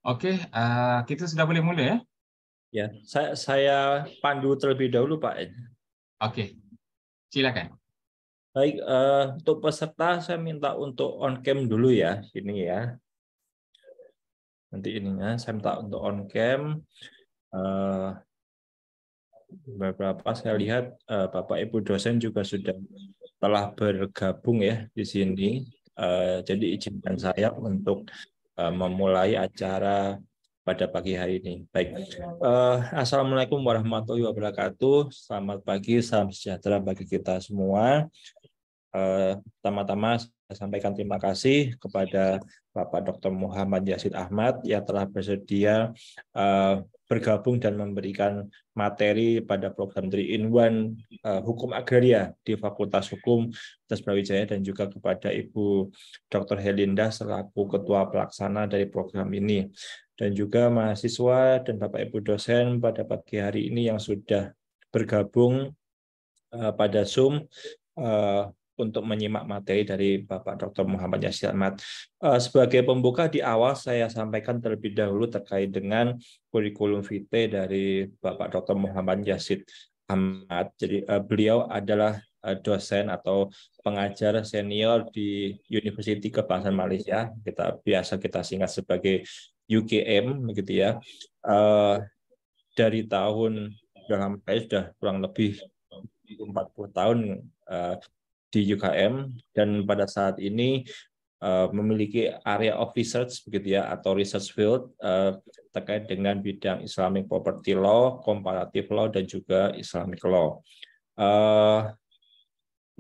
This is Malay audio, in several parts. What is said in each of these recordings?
Oke, kita sudah boleh mula ya? Ya, saya pandu terlebih dahulu, Pak. Oke, silakan. Baik, untuk peserta saya minta untuk on cam dulu ya, ini ya. Nanti ininya saya minta untuk on cam. Beberapa saya lihat Bapak Ibu dosen juga sudah telah bergabung ya di sini. Jadi izinkan saya untuk memulai acara pada pagi hari ini. Baik, Assalamualaikum warahmatullahi wabarakatuh. Selamat pagi, salam sejahtera bagi kita semua. Pertama-tama saya sampaikan terima kasih kepada Bapak Dr. Muhammad Yasid Ahmad yang telah bersedia bergabung dan memberikan materi pada program 3-in-1 Hukum Agraria di Fakultas Hukum Universitas Brawijaya, dan juga kepada Ibu Dr. Helinda selaku Ketua Pelaksana dari program ini, dan juga mahasiswa dan Bapak Ibu dosen pada pagi hari ini yang sudah bergabung pada Zoom untuk menyimak materi dari Bapak Dr. Muhammad Yasid Ahmad. Sebagai pembuka di awal saya sampaikan terlebih dahulu terkait dengan kurikulum vitae dari Bapak Dr. Muhammad Yasid Ahmad. Jadi beliau adalah dosen atau pengajar senior di University Kebangsaan Malaysia. Biasa kita singkat sebagai UKM begitu ya. Dari tahun sudah kurang lebih 40 tahun di UKM, dan pada saat ini memiliki area of research begitu ya, atau research field terkait dengan bidang Islamic Property Law, Comparative Law, dan juga Islamic Law.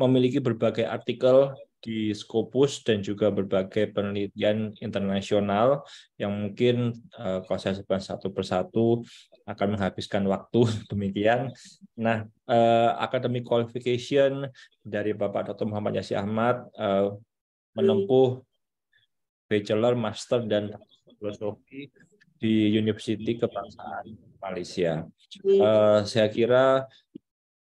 Memiliki berbagai artikel di Scopus dan juga berbagai penelitian internasional yang mungkin kalau saya sebutkan satu persatu akan menghabiskan waktu demikian. Nah, academic qualification dari Bapak Dr. Muhammad Yasid Ahmad menempuh bachelor, master, dan filosofi di University Kebangsaan Malaysia. Saya kira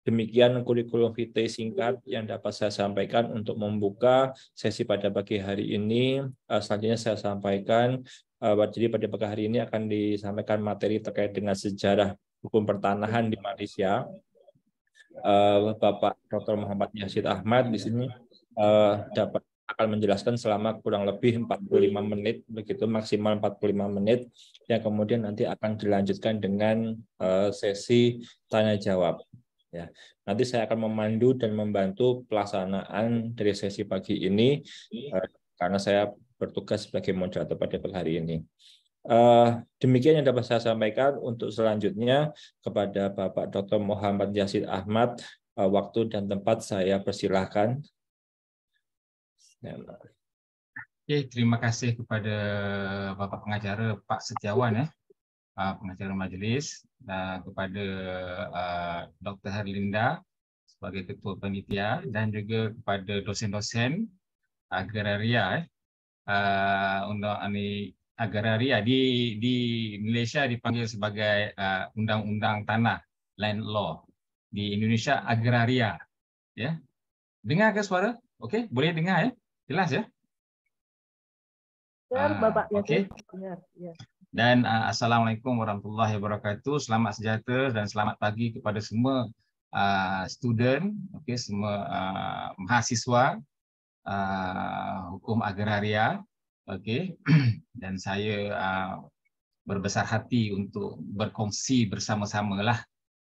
demikian kurikulum vitae singkat yang dapat saya sampaikan untuk membuka sesi pada pagi hari ini. Selanjutnya saya sampaikan, jadi pada pagi hari ini akan disampaikan materi terkait dengan sejarah hukum pertanahan di Malaysia. Bapak Dr. Muhammad Yasid Ahmad di sini akan menjelaskan selama kurang lebih 45 menit, begitu maksimal 45 menit, yang kemudian nanti akan dilanjutkan dengan sesi tanya jawab. Ya, nanti saya akan memandu dan membantu pelaksanaan dari sesi pagi ini karena saya bertugas sebagai moderator pada pagi hari ini. Demikian yang dapat saya sampaikan. Untuk selanjutnya kepada Bapak Dr. Muhammad Yasid Ahmad, waktu dan tempat saya persilahkan. Oke, terima kasih kepada Bapak pengacara Pak Setiawan ya, pengacara majelis, dan kepada Dr. Herlinda sebagai ketua panitia, dan juga kepada dosen-dosen agraria undang agraria di Malaysia dipanggil sebagai undang-undang tanah, land law. Di Indonesia agraria ya. Dengar ke suara? Okey, boleh dengar ya? Jelas ya? Bapak Okey. ya. Dan Assalamualaikum warahmatullahi wabarakatuh. Selamat sejahtera dan selamat pagi kepada semua student, okey, semua mahasiswa hukum agraria. Okey. Dan saya berbesar hati untuk berkongsi bersama-samalah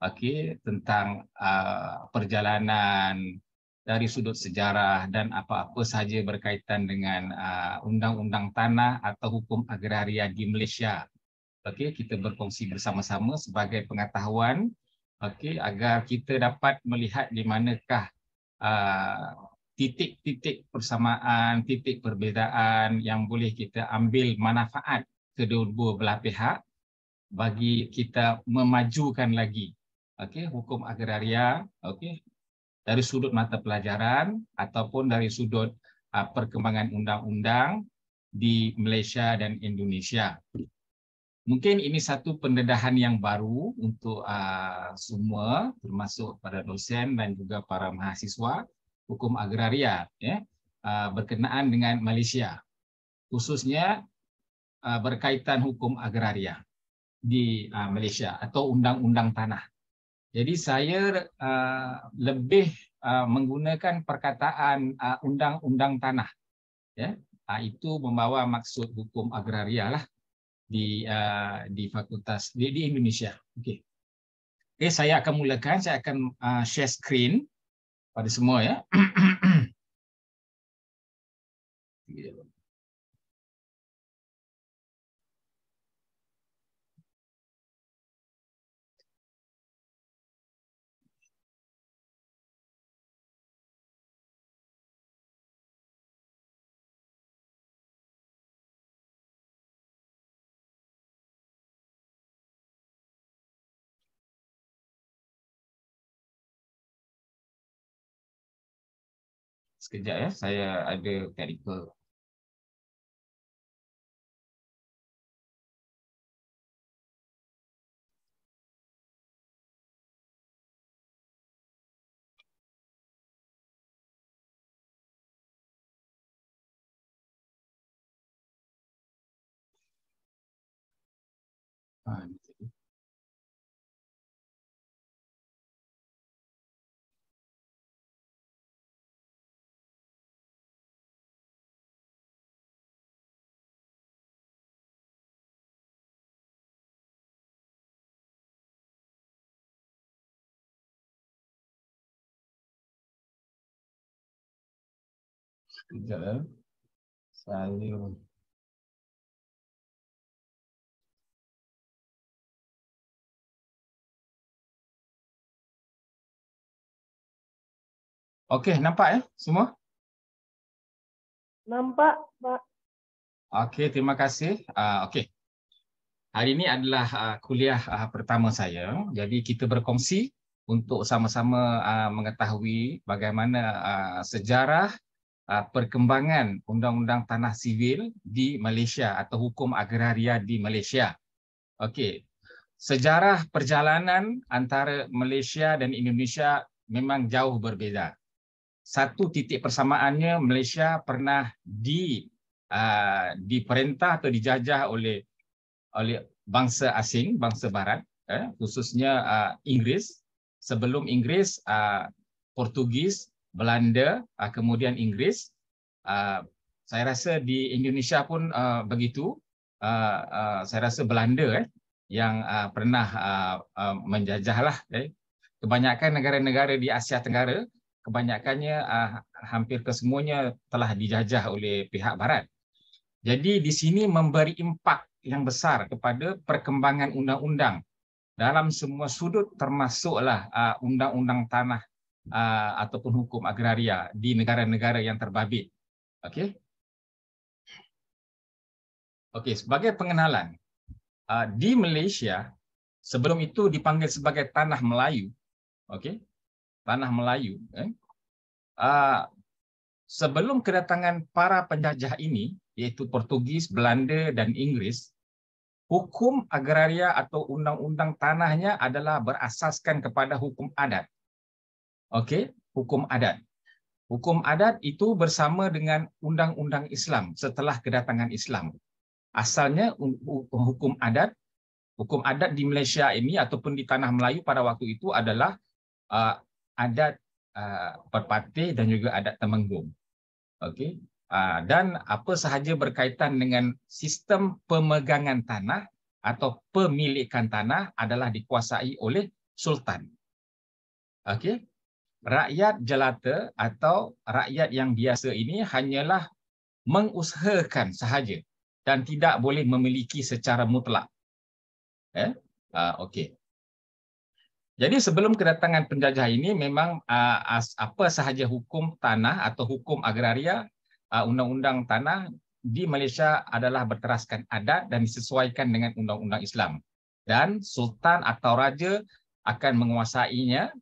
okey tentang perjalanan dari sudut sejarah dan apa-apa sahaja berkaitan dengan undang-undang tanah atau hukum agraria di Malaysia. Okey, kita berkongsi bersama-sama sebagai pengetahuan, okey, agar kita dapat melihat di manakah titik-titik persamaan, titik perbezaan yang boleh kita ambil manfaat kedua-dua belah pihak bagi kita memajukan lagi okey hukum agraria, okey, dari sudut mata pelajaran ataupun dari sudut perkembangan undang-undang di Malaysia dan Indonesia. Mungkin ini satu pendedahan yang baru untuk semua, termasuk para dosen dan juga para mahasiswa hukum agraria ya, berkenaan dengan Malaysia. Khususnya berkaitan hukum agraria di Malaysia atau undang-undang tanah. Jadi saya lebih menggunakan perkataan undang-undang tanah. Ya, itu membawa maksud hukum agraria lah di fakultas di Indonesia. Okey. Okey, saya akan mulakan. Saya akan share screen pada semua ya. Sekejap ya, saya ada technical. Sekejap ya. Saya Okey, nampak ya semua? Nampak, Pak. Okey, terima kasih. Okey. Hari ini adalah kuliah pertama saya. Jadi kita berkongsi untuk sama-sama mengetahui bagaimana sejarah perkembangan undang-undang tanah sivil di Malaysia atau hukum agraria di Malaysia. Okey. Sejarah perjalanan antara Malaysia dan Indonesia memang jauh berbeza. Satu titik persamaannya, Malaysia pernah diperintah atau dijajah oleh bangsa asing, bangsa barat, khususnya Inggeris. Sebelum Inggeris, Portugis, Belanda, kemudian Inggeris. Saya rasa di Indonesia pun begitu. Saya rasa Belanda yang pernah menjajahlah. Kebanyakan negara-negara di Asia Tenggara, kebanyakannya hampir kesemuanya telah dijajah oleh pihak barat. Jadi di sini memberi impak yang besar kepada perkembangan undang-undang dalam semua sudut, termasuklah undang-undang tanah ataupun hukum agraria di negara-negara yang terbabit. Okey. Okey, sebagai pengenalan, di Malaysia sebelum itu dipanggil sebagai tanah Melayu. Okey. Tanah Melayu. Sebelum kedatangan para penjajah ini, iaitu Portugis, Belanda dan Inggeris, hukum agraria atau undang-undang tanahnya adalah berasaskan kepada hukum adat. Okey, hukum adat. Hukum adat itu bersama dengan undang-undang Islam setelah kedatangan Islam. Asalnya hukum adat di Malaysia ini ataupun di tanah Melayu pada waktu itu adalah adat Perpatih dan juga adat Temenggung. Okey. Dan apa sahaja berkaitan dengan sistem pemegangan tanah atau pemilikan tanah adalah dikuasai oleh sultan. Okey. Rakyat jelata atau rakyat yang biasa ini hanyalah mengusahakan sahaja dan tidak boleh memiliki secara mutlak. Okey. Jadi sebelum kedatangan penjajah ini memang apa sahaja hukum tanah atau hukum agraria, undang-undang tanah di Malaysia adalah berteraskan adat dan disesuaikan dengan undang-undang Islam. Dan sultan atau raja akan menguasainya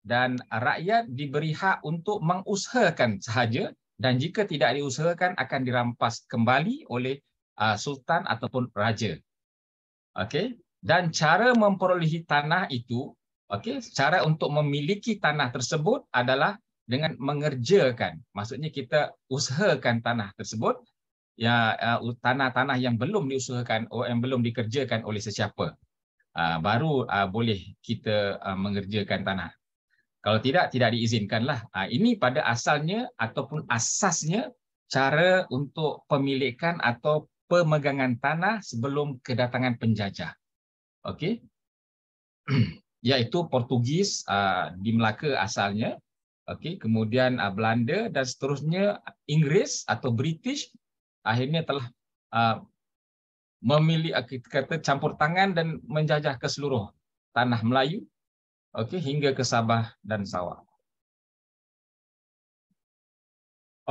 dan rakyat diberi hak untuk mengusahakan sahaja, dan jika tidak diusahakan akan dirampas kembali oleh sultan ataupun raja. Okey. Dan cara memperolehi tanah itu, okey, cara untuk memiliki tanah tersebut adalah dengan mengerjakan. Maksudnya kita usahakan tanah tersebut tanah-tanah yang belum diusahakan, yang belum dikerjakan oleh sesiapa. Baru boleh kita mengerjakan tanah. Kalau tidak, tidak diizinkanlah. Ini pada asalnya ataupun asasnya cara untuk pemilikan atau pemegangan tanah sebelum kedatangan penjajah. Okey. Iaitu Portugis di Melaka asalnya. Okey, kemudian Belanda dan seterusnya Inggeris atau British akhirnya telah memilih, kita kata, campur tangan dan menjajah ke seluruh tanah Melayu, okey, hingga ke Sabah dan Sarawak.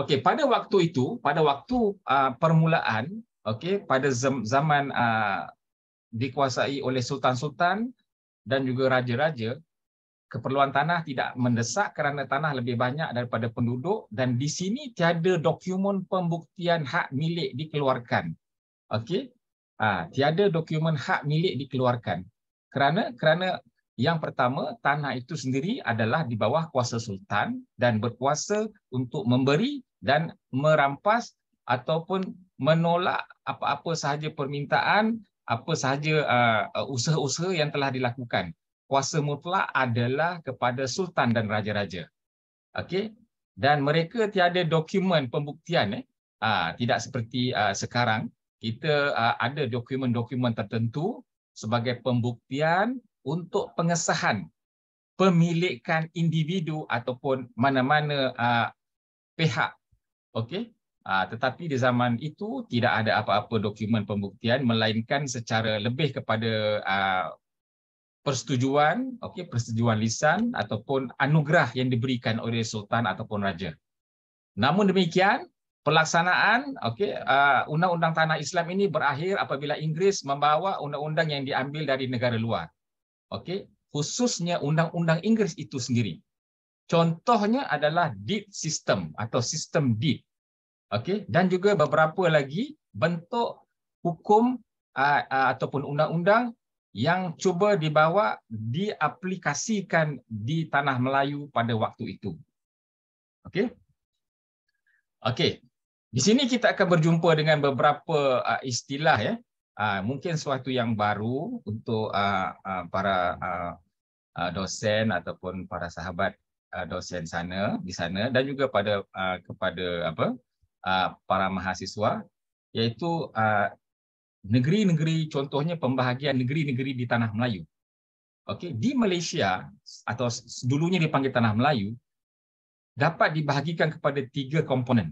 Okey, pada waktu itu, pada waktu permulaan, okey, pada zaman dikuasai oleh sultan-sultan dan juga raja-raja, keperluan tanah tidak mendesak kerana tanah lebih banyak daripada penduduk, dan di sini tiada dokumen pembuktian hak milik dikeluarkan. Okey, tiada dokumen hak milik dikeluarkan. Kerana yang pertama, tanah itu sendiri adalah di bawah kuasa sultan dan berkuasa untuk memberi dan merampas ataupun menolak apa-apa sahaja permintaan, apa sahaja usaha-usaha yang telah dilakukan. Kuasa mutlak adalah kepada sultan dan raja-raja. Okey, dan mereka tiada dokumen pembuktian. Tidak seperti sekarang, kita ada dokumen-dokumen tertentu sebagai pembuktian untuk pengesahan pemilikan individu ataupun mana-mana pihak. Okey. Tetapi di zaman itu tidak ada apa-apa dokumen pembuktian, melainkan secara lebih kepada persetujuan, okey, persetujuan lisan ataupun anugerah yang diberikan oleh sultan ataupun raja. Namun demikian, pelaksanaan, okey, undang-undang tanah Islam ini berakhir apabila Inggeris membawa undang-undang yang diambil dari negara luar. Okey, khususnya undang-undang Inggeris itu sendiri. Contohnya adalah deed system atau sistem deed. Okey, dan juga beberapa lagi bentuk hukum ataupun undang-undang yang cuba dibawa diaplikasikan di tanah Melayu pada waktu itu. Okey. Okey. Di sini kita akan berjumpa dengan beberapa istilah, ya. Mungkin suatu yang baru untuk para dosen ataupun para sahabat dosen di sana, dan juga kepada para mahasiswa, iaitu negeri-negeri, contohnya pembahagian negeri-negeri di tanah Melayu. Okey, di Malaysia atau dulunya dipanggil tanah Melayu dapat dibahagikan kepada 3 komponen.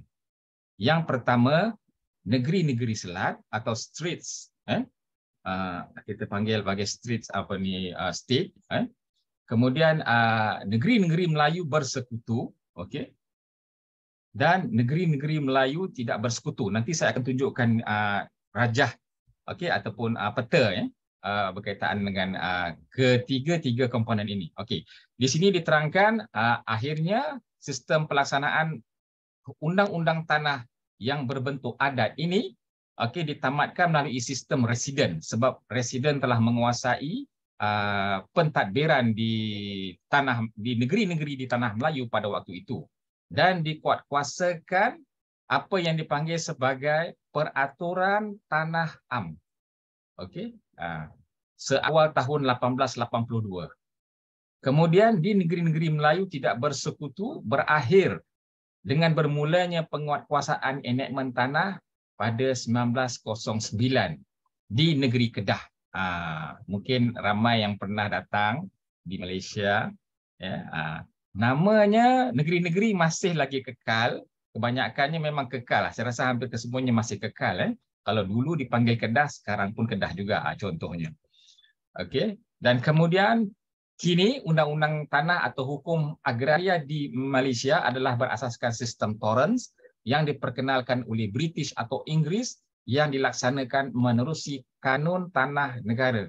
Yang pertama, negeri-negeri selat atau streets, kita panggil sebagai streets state. Kemudian negeri-negeri Melayu bersekutu, okey. Dan negeri-negeri Melayu tidak bersekutu. Nanti saya akan tunjukkan rajah, okey, ataupun peta, ya, berkaitan dengan ketiga komponen ini. Okey. Di sini diterangkan akhirnya sistem pelaksanaan undang-undang tanah yang berbentuk adat ini, okey, ditamatkan melalui sistem residen, sebab residen telah menguasai pentadbiran di negeri-negeri di tanah Melayu pada waktu itu, dan dikuatkuasakan apa yang dipanggil sebagai peraturan tanah am. Okey, seawal tahun 1882. Kemudian di negeri-negeri Melayu tidak bersekutu berakhir dengan bermulanya penguatkuasaan enakmen tanah pada 1909 di negeri Kedah. Mungkin ramai yang pernah datang di Malaysia, ya. Namanya negeri-negeri masih lagi kekal, kebanyakannya memang kekal. Saya rasa hampir kesemuanya masih kekal. Kalau dulu dipanggil Kedah, sekarang pun Kedah juga, contohnya. Okey. Dan kemudian kini undang-undang tanah atau hukum agraria di Malaysia adalah berasaskan sistem Torrens yang diperkenalkan oleh British atau Inggeris, yang dilaksanakan menerusi Kanun Tanah Negara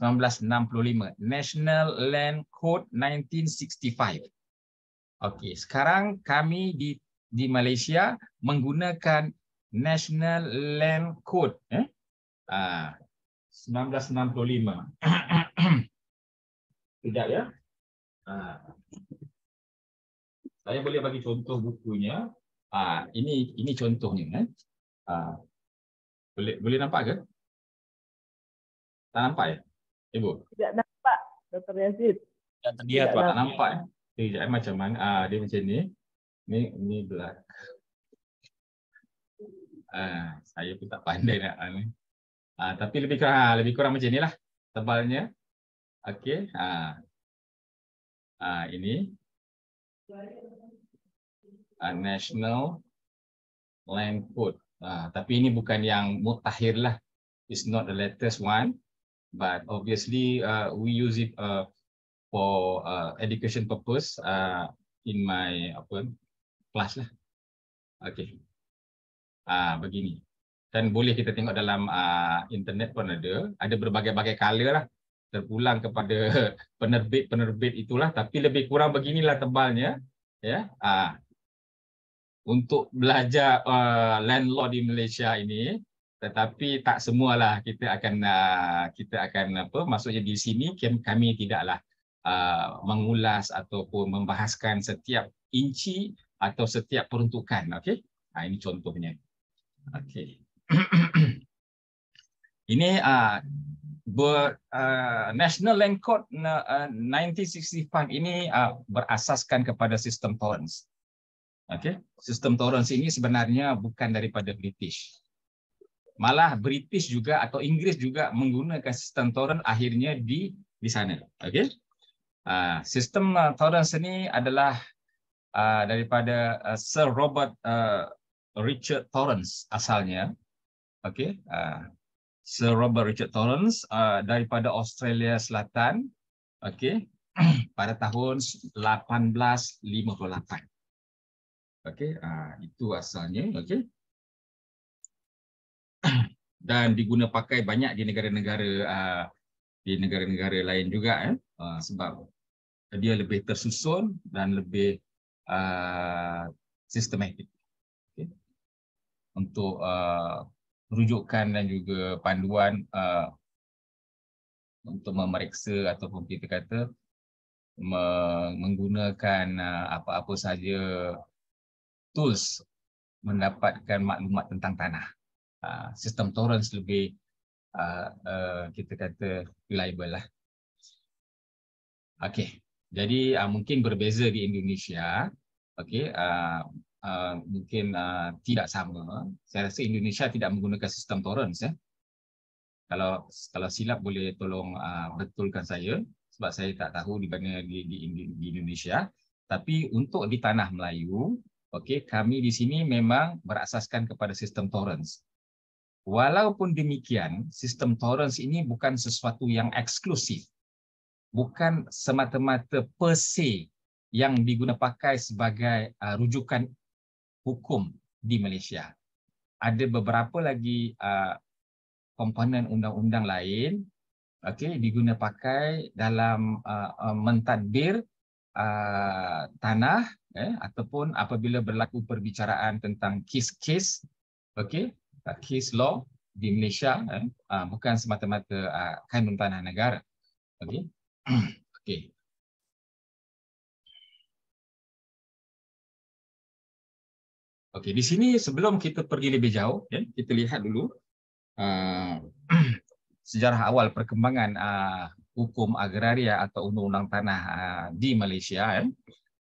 1965, National Land Code 1965. Okey, sekarang kami di Malaysia menggunakan National Land Code 1965. Sekejap, ya. Saya boleh bagi contoh bukunya. Ini contohnya. Boleh nampak ke? Tak nampak ya, Ibu? Tidak nampak, Dr. Yazid. Tidak terlihat, Pak. Tak nampak ya? Sekejap, macam mana? Dia macam ni. Ni belakang. Saya pun tak pandai nak ni. Tapi lebih kurang macam ni lah tebalnya. Okey. Ini National Land Code. Tapi ini bukan yang mutakhir lah. It's not the latest one, but obviously we use it for education purpose in my class lah. Okey. Begini. Dan boleh kita tengok dalam internet pun ada berbagai-bagai color lah, terpulang kepada penerbit itulah, tapi lebih kurang beginilah tebalnya ya. Untuk belajar land law di Malaysia ini, tetapi tak semualah kita akan maksudnya di sini kami tidaklah mengulas ataupun membahaskan setiap inci atau setiap peruntukan. Okey. Ini contohnya. Okey. Ini National Land Code 1965 ini berasaskan kepada sistem Torrens. Okey, sistem Torrens ini sebenarnya bukan daripada British. Malah British juga atau Inggris juga menggunakan sistem Torrens akhirnya di sana. Okey. Sistem Torrens ini adalah daripada Sir Robert Richard Torrens asalnya. Okey, Sir Robert Richard Torrens daripada Australia Selatan, okey, pada tahun 1858. Okey, itu asalnya, okey. Dan diguna pakai banyak di negara-negara lain juga sebab dia lebih tersusun dan lebih sistematik. Okay. Untuk rujukan dan juga panduan untuk memeriksa ataupun kita kata menggunakan apa-apa saja tools mendapatkan maklumat tentang tanah. Sistem Torrens lebih kita kata reliable lah. Okey, jadi mungkin berbeza di Indonesia. Okey, mungkin tidak sama. Saya rasa Indonesia tidak menggunakan sistem Torrens ya. Kalau silap boleh tolong betulkan saya sebab saya tak tahu di mana di Indonesia. Tapi untuk di tanah Melayu, okey, kami di sini memang berasaskan kepada sistem Torrens. Walaupun demikian, sistem Torrens ini bukan sesuatu yang eksklusif. Bukan semata-mata per se yang digunakan pakai sebagai rujukan hukum di Malaysia. Ada beberapa lagi komponen undang-undang lain, okey, digunakan pakai dalam mentadbir tanah ataupun apabila berlaku perbicaraan tentang kes-kes, okey, case law di Malaysia, bukan semata-mata kanun tanah negara. Okey. Okey. Okey, di sini sebelum kita pergi lebih jauh, kita lihat dulu sejarah awal perkembangan hukum agraria atau undang-undang tanah di Malaysia.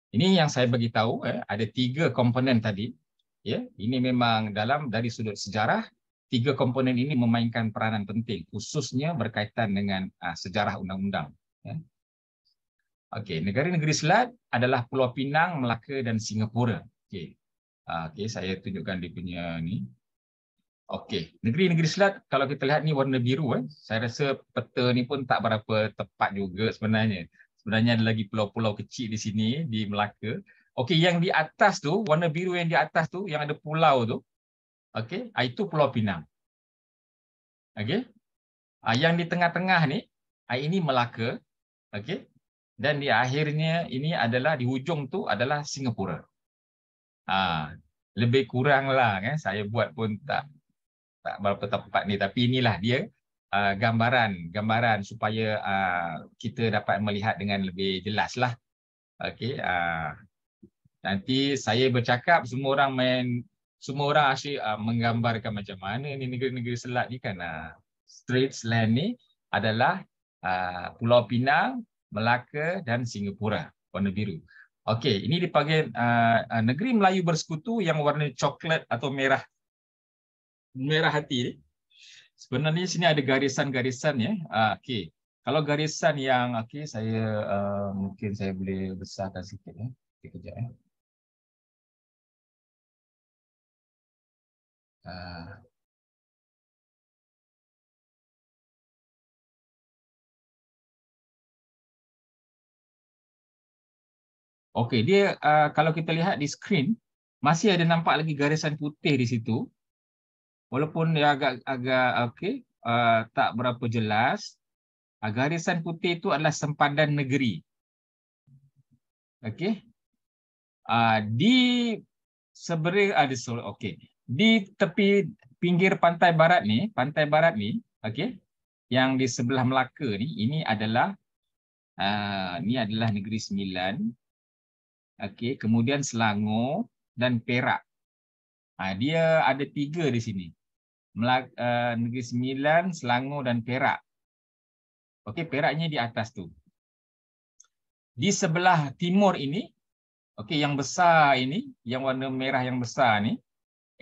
Ini yang saya bagi tahu, ada 3 komponen tadi. Ya, ini memang dari sudut sejarah, 3 komponen ini memainkan peranan penting, khususnya berkaitan dengan sejarah undang-undang. Ya. Okey, negara-negeri Selat adalah Pulau Pinang, Melaka dan Singapura. Okey. Okey, saya tunjukkan dia punya ni. Okey, negeri-negeri Selat kalau kita lihat ni warna biru, saya rasa peta ni pun tak berapa tepat juga sebenarnya. Sebenarnya ada lagi pulau-pulau kecil di sini di Melaka. Okey, yang di atas tu, warna biru yang di atas tu, yang ada pulau tu, okey, itu Pulau Pinang. Okey. Yang di tengah-tengah ni, ini Melaka. Okey. Dan di akhirnya ini adalah di hujung tu adalah Singapura. Lebih kurang lah saya buat pun tak berapa tepat ni, tapi inilah dia gambaran supaya kita dapat melihat dengan lebih jelas lah. Okey, nanti saya bercakap semua orang main semua orang asyik menggambarkan macam mana ni negeri-negeri selat ni kan. Straits Land ni adalah Pulau Pinang, Melaka dan Singapura, warna biru. Okey, ini dipanggil negeri Melayu Bersekutu yang warna coklat atau merah hati ni. Sebenarnya sini ada garisan-garisan ya. Okey. Kalau garisan yang saya mungkin saya boleh besarkan sikit ya. Kejap ya. Okey, dia kalau kita lihat di skrin masih ada nampak lagi garisan putih di situ. Walaupun dia agak tak berapa jelas. Garisan putih itu adalah sempadan negeri. Okey. Di di tepi pinggir pantai barat ni, okey, yang di sebelah Melaka ni, ini adalah Negeri Sembilan. Okey, kemudian Selangor dan Perak. Dia ada 3 di sini. Negeri Sembilan, Selangor dan Perak. Okey, Peraknya di atas tu. Di sebelah timur ini, okey, yang besar ini, yang warna merah yang besar ni,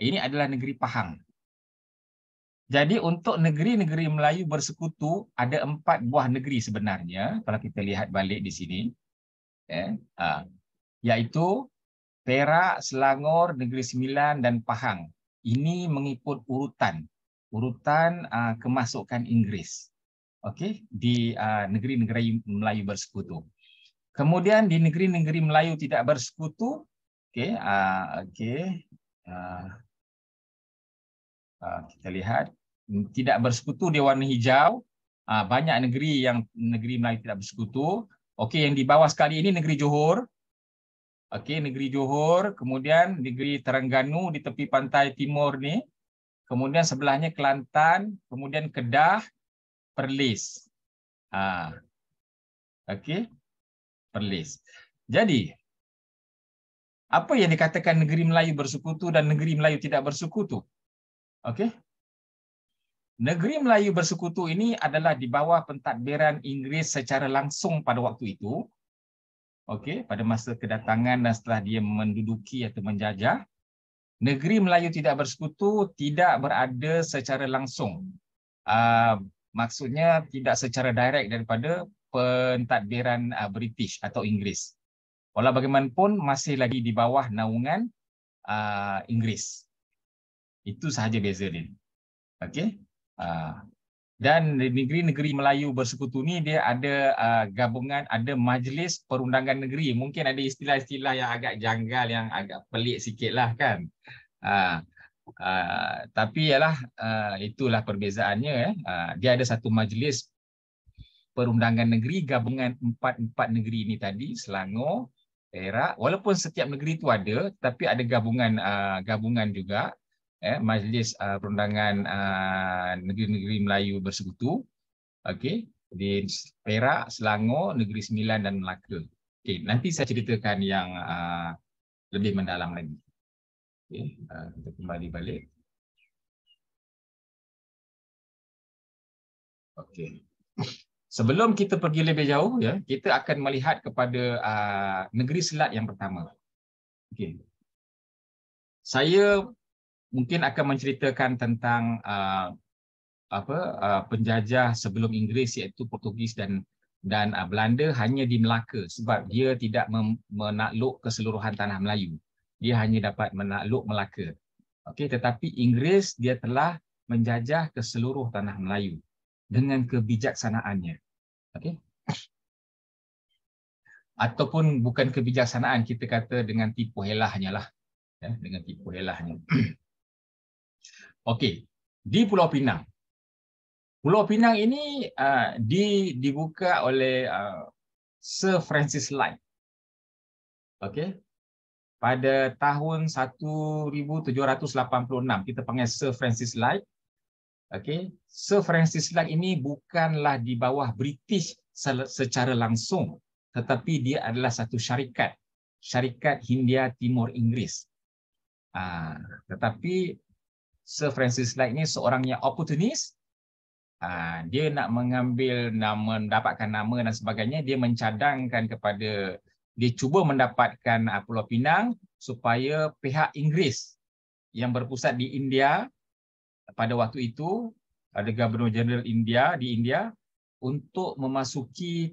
ini adalah negeri Pahang. Jadi untuk negeri-negeri Melayu Bersekutu ada 4 buah negeri sebenarnya kalau kita lihat balik di sini. Iaitu Perak, Selangor, Negeri Sembilan dan Pahang. Ini mengikut urutan kemasukan Inggeris. Okey, di negeri-negeri Melayu Bersekutu. Kemudian di negeri-negeri Melayu tidak bersekutu, kita lihat tidak bersekutu dia warna hijau. Banyak negeri Melayu tidak bersekutu. Okey, yang di bawah sekali ini negeri Johor. Okey, negeri Johor, kemudian negeri Terengganu di tepi pantai timur ni. Kemudian sebelahnya Kelantan, kemudian Kedah, Perlis. Okey, Perlis. Jadi, apa yang dikatakan negeri Melayu bersekutu dan negeri Melayu tidak bersekutu? Okey. Negeri Melayu Bersekutu ini adalah di bawah pentadbiran Inggeris secara langsung pada waktu itu. Okey, pada masa kedatangan dan setelah dia menduduki atau menjajah. Negeri Melayu tidak bersekutu tidak berada secara langsung. Maksudnya tidak secara direct daripada pentadbiran British atau Inggeris. Walau bagaimanapun masih lagi di bawah naungan Inggeris. Itu sahaja beza dia. Okey. Dan di negeri-negeri Melayu Bersekutu ni dia ada gabungan, ada Majlis Perundangan Negeri. Mungkin ada istilah-istilah yang agak janggal, yang agak pelik sikitlah kan. Tapi ialah itulah perbezaannya. Dia ada satu Majlis Perundangan Negeri gabungan empat negeri ini tadi, Selangor, Perak. Walaupun setiap negeri itu ada, tapi ada gabungan juga. Majlis Perundangan Negeri-Negeri Melayu Bersekutu, okey, di Perak, Selangor, Negeri Sembilan dan Melaka. Okey, nanti saya ceritakan yang lebih mendalam lagi. Okey, kita kembali balik. Okey. Sebelum kita pergi lebih jauh ya, kita akan melihat kepada negeri selat yang pertama. Okey. Saya mungkin akan menceritakan tentang penjajah sebelum Inggeris iaitu Portugis dan Belanda hanya di Melaka sebab dia tidak menakluk keseluruhan tanah Melayu. Dia hanya dapat menakluk Melaka. Okey, tetapi Inggeris dia telah menjajah ke seluruh tanah Melayu dengan kebijaksanaannya. Okey. Ataupun bukan kebijaksanaan, kita kata dengan tipu helahnya lah. Ya, dengan tipu helahnya. Okey, di Pulau Pinang. Pulau Pinang ini dibuka oleh Sir Francis Light. Okey. Pada tahun 1786 kita panggil Sir Francis Light. Okey. Sir Francis Light ini bukanlah di bawah British secara langsung, tetapi dia adalah satu syarikat Hindia Timur Inggeris. Tetapi Sir Francis Light ni seorang yang oportunis. Dia nak mengambil nama, mendapatkan nama dan sebagainya. Dia mencadangkan kepada, dia cuba mendapatkan Pulau Pinang supaya pihak Inggeris yang berpusat di India pada waktu itu, ada Gubernur Jeneral India di India, untuk memasuki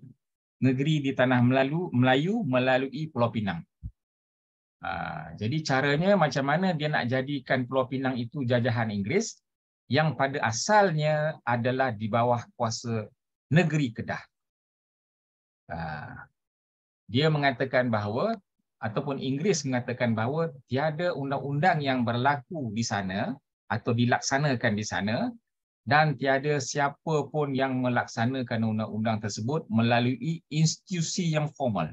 negeri di tanah Melayu melalui Pulau Pinang. Jadi caranya macam mana dia nak jadikan Pulau Pinang itu jajahan Inggeris yang pada asalnya adalah di bawah kuasa negeri Kedah. Dia mengatakan bahawa, ataupun Inggeris mengatakan bahawa tiada undang-undang yang berlaku di sana atau dilaksanakan di sana, dan tiada siapa pun yang melaksanakan undang-undang tersebut melalui institusi yang formal.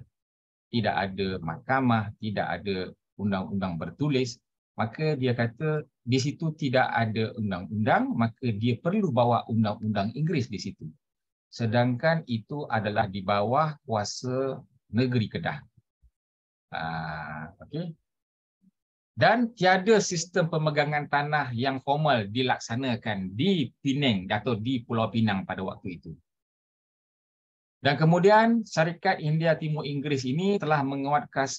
Tidak ada mahkamah, tidak ada undang-undang bertulis. Maka dia kata di situ tidak ada undang-undang, maka dia perlu bawa undang-undang Inggeris di situ. Sedangkan itu adalah di bawah kuasa negeri Kedah. Okey. Dan tiada sistem pemegangan tanah yang formal dilaksanakan di Penang atau di Pulau Pinang pada waktu itu. Dan kemudian Syarikat India Timur Inggeris ini telah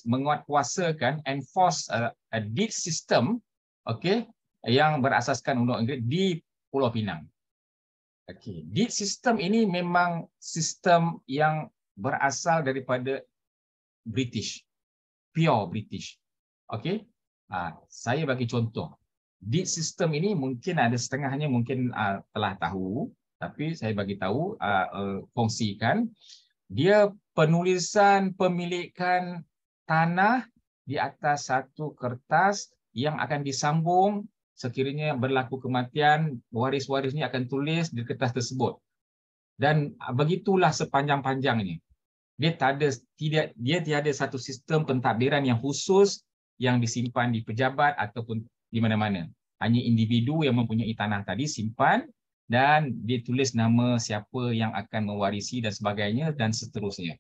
menguatkuasakan enforce a deed system, okey, yang berasaskan undang Inggeris di Pulau Pinang. Okey, deed system ini memang sistem yang berasal daripada British, pure British. Okey, saya bagi contoh. Deed system ini mungkin ada setengahnya mungkin telah tahu. Tapi saya bagi tahu, kongsikan, dia penulisan pemilikan tanah di atas satu kertas yang akan disambung sekiranya berlaku kematian, waris-warisnya akan tulis di kertas tersebut. Dan begitulah sepanjang-panjangnya. Dia tiada satu sistem pentadbiran yang khusus yang disimpan di pejabat ataupun di mana-mana. Hanya individu yang mempunyai tanah tadi simpan, dan dia tulis nama siapa yang akan mewarisi dan sebagainya dan seterusnya.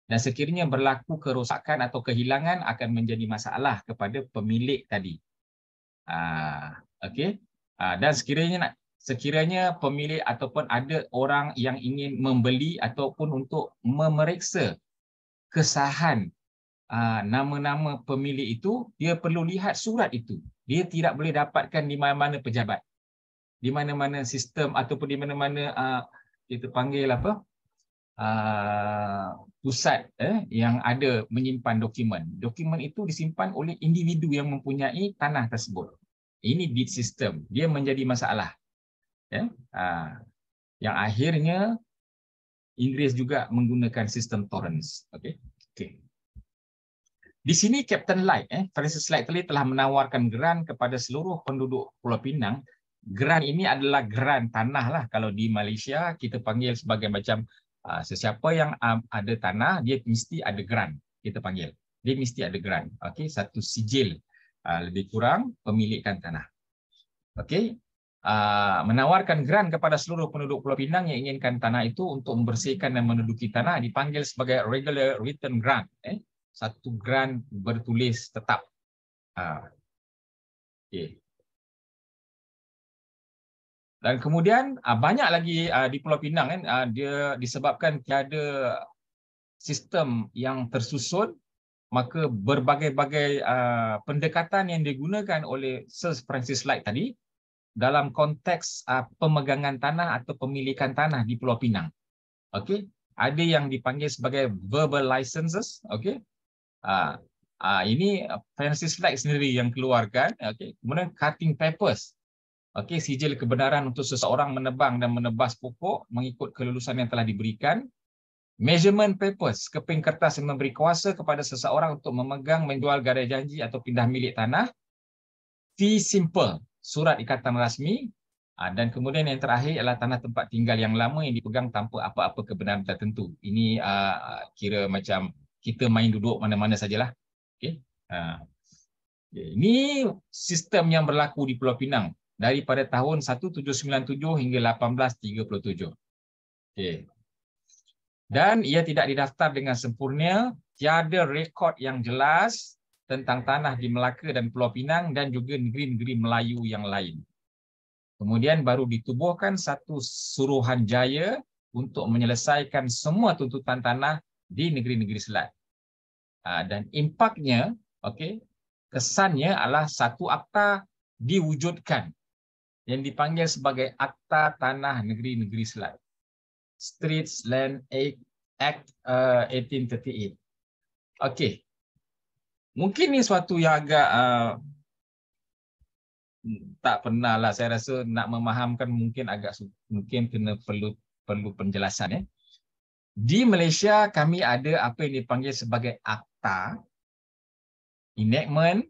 Dan sekiranya berlaku kerosakan atau kehilangan akan menjadi masalah kepada pemilik tadi. Okey. Dan sekiranya pemilik ataupun ada orang yang ingin membeli ataupun untuk memeriksa kesahan nama-nama pemilik itu, dia perlu lihat surat itu. Dia tidak boleh dapatkan di mana-mana pejabat, di mana-mana sistem ataupun di mana-mana kita panggil apa, pusat yang ada menyimpan dokumen. Dokumen itu disimpan oleh individu yang mempunyai tanah tersebut. Ini deed system. Dia menjadi masalah. Yang akhirnya Inggeris juga menggunakan sistem Torrens. Okey. Di sini Captain Light, Francis Light telah menawarkan geran kepada seluruh penduduk Pulau Pinang. Geran ini adalah geran tanah lah. Kalau di Malaysia kita panggil sebagai macam sesiapa yang ada tanah, dia mesti ada geran. Kita panggil. Dia mesti ada geran. Okey, satu sijil lebih kurang pemilikan tanah. Okey. Menawarkan geran kepada seluruh penduduk Pulau Pinang yang inginkan tanah itu untuk membersihkan dan menduduki tanah dipanggil sebagai regular written grant. Satu grant bertulis tetap. Okey. Dan kemudian banyak lagi di Pulau Pinang dia disebabkan tiada sistem yang tersusun, maka berbagai-bagai pendekatan yang digunakan oleh Sir Francis Light tadi dalam konteks pemegangan tanah atau pemilikan tanah di Pulau Pinang. Okey, ada yang dipanggil sebagai verbal licenses, okey. Ini Francis Light sendiri yang keluarkan, okey. Kemudian cutting papers. Okey, sijil kebenaran untuk seseorang menebang dan menebas pokok mengikut kelulusan yang telah diberikan. Measurement papers, keping kertas yang memberi kuasa kepada seseorang untuk memegang, menjual, gadai janji atau pindah milik tanah. Fee simple, surat ikatan rasmi. Dan kemudian yang terakhir adalah tanah tempat tinggal yang lama yang dipegang tanpa apa-apa kebenaran tertentu. Ini kira macam kita main duduk mana-mana sajalah. Okey. Ini sistem yang berlaku di Pulau Pinang daripada tahun 1797 hingga 1837. Okey. Dan ia tidak didaftar dengan sempurna, tiada rekod yang jelas tentang tanah di Melaka dan Pulau Pinang dan juga negeri-negeri Melayu yang lain. Kemudian baru ditubuhkan satu Suruhanjaya untuk menyelesaikan semua tuntutan tanah di negeri-negeri Selat. Dan impaknya, okey, kesannya adalah satu akta diwujudkan yang dipanggil sebagai Akta Tanah Negeri-Negeri Selat. Streets Land Act 1838. Okey. Mungkin ni suatu yang agak tak pernah lah, saya rasa nak memahamkan mungkin mungkin perlu penjelasan. Di Malaysia kami ada apa yang dipanggil sebagai Akta, Enactment,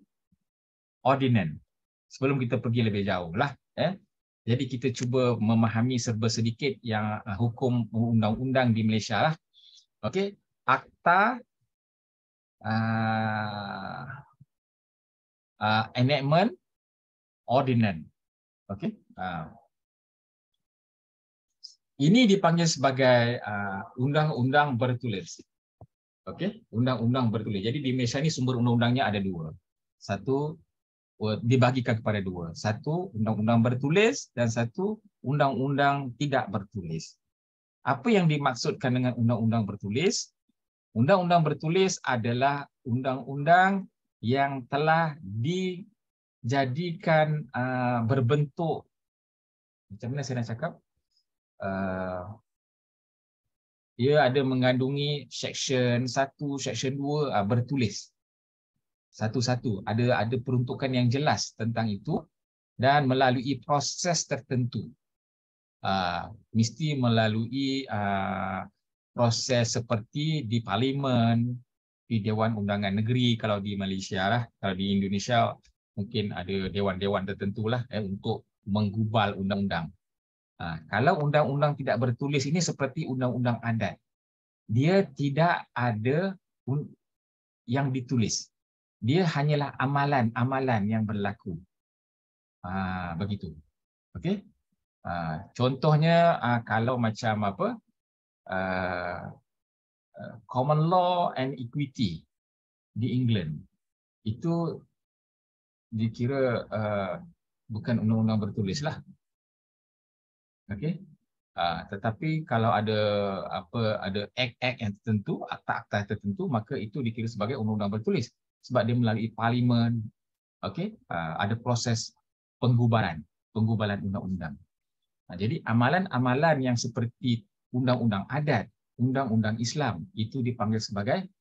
Ordinance. Sebelum kita pergi lebih jauh lah. Jadi kita cuba memahami serba sedikit yang hukum undang-undang di Malaysia lah. Okey, Akta, Enactment, Ordinance. Okey. Ini dipanggil sebagai undang-undang bertulis. Okey, undang-undang bertulis. Jadi di Malaysia ni sumber undang-undangnya ada dua. Satu dibagikan kepada dua. Satu undang-undang bertulis dan satu undang-undang tidak bertulis. Apa yang dimaksudkan dengan undang-undang bertulis? Undang-undang bertulis adalah undang-undang yang telah dijadikan berbentuk, macam mana saya nak cakap? Ia ada mengandungi section 1, section 2 bertulis. Satu-satu ada peruntukan yang jelas tentang itu dan melalui proses tertentu. Mesti melalui proses seperti di Parlimen, di Dewan Undangan Negeri kalau di Malaysia lah. Kalau di Indonesia mungkin ada dewan-dewan tertentu lah untuk menggubal undang-undang. Kalau undang-undang tidak bertulis ini seperti undang-undang adat. Dia tidak ada yang ditulis. Dia hanyalah amalan-amalan yang berlaku. Begitu. Okey. Contohnya kalau macam apa? Common law and equity di England. Itu dikira bukan undang-undang bertulis lah. Okey. Tetapi kalau ada act-act yang tertentu, akta-akta tertentu, maka itu dikira sebagai undang-undang bertulis sebab dia melalui parlimen. Okey, ada proses penggubalan undang-undang. Jadi amalan-amalan yang seperti undang-undang adat, undang-undang Islam itu dipanggil sebagai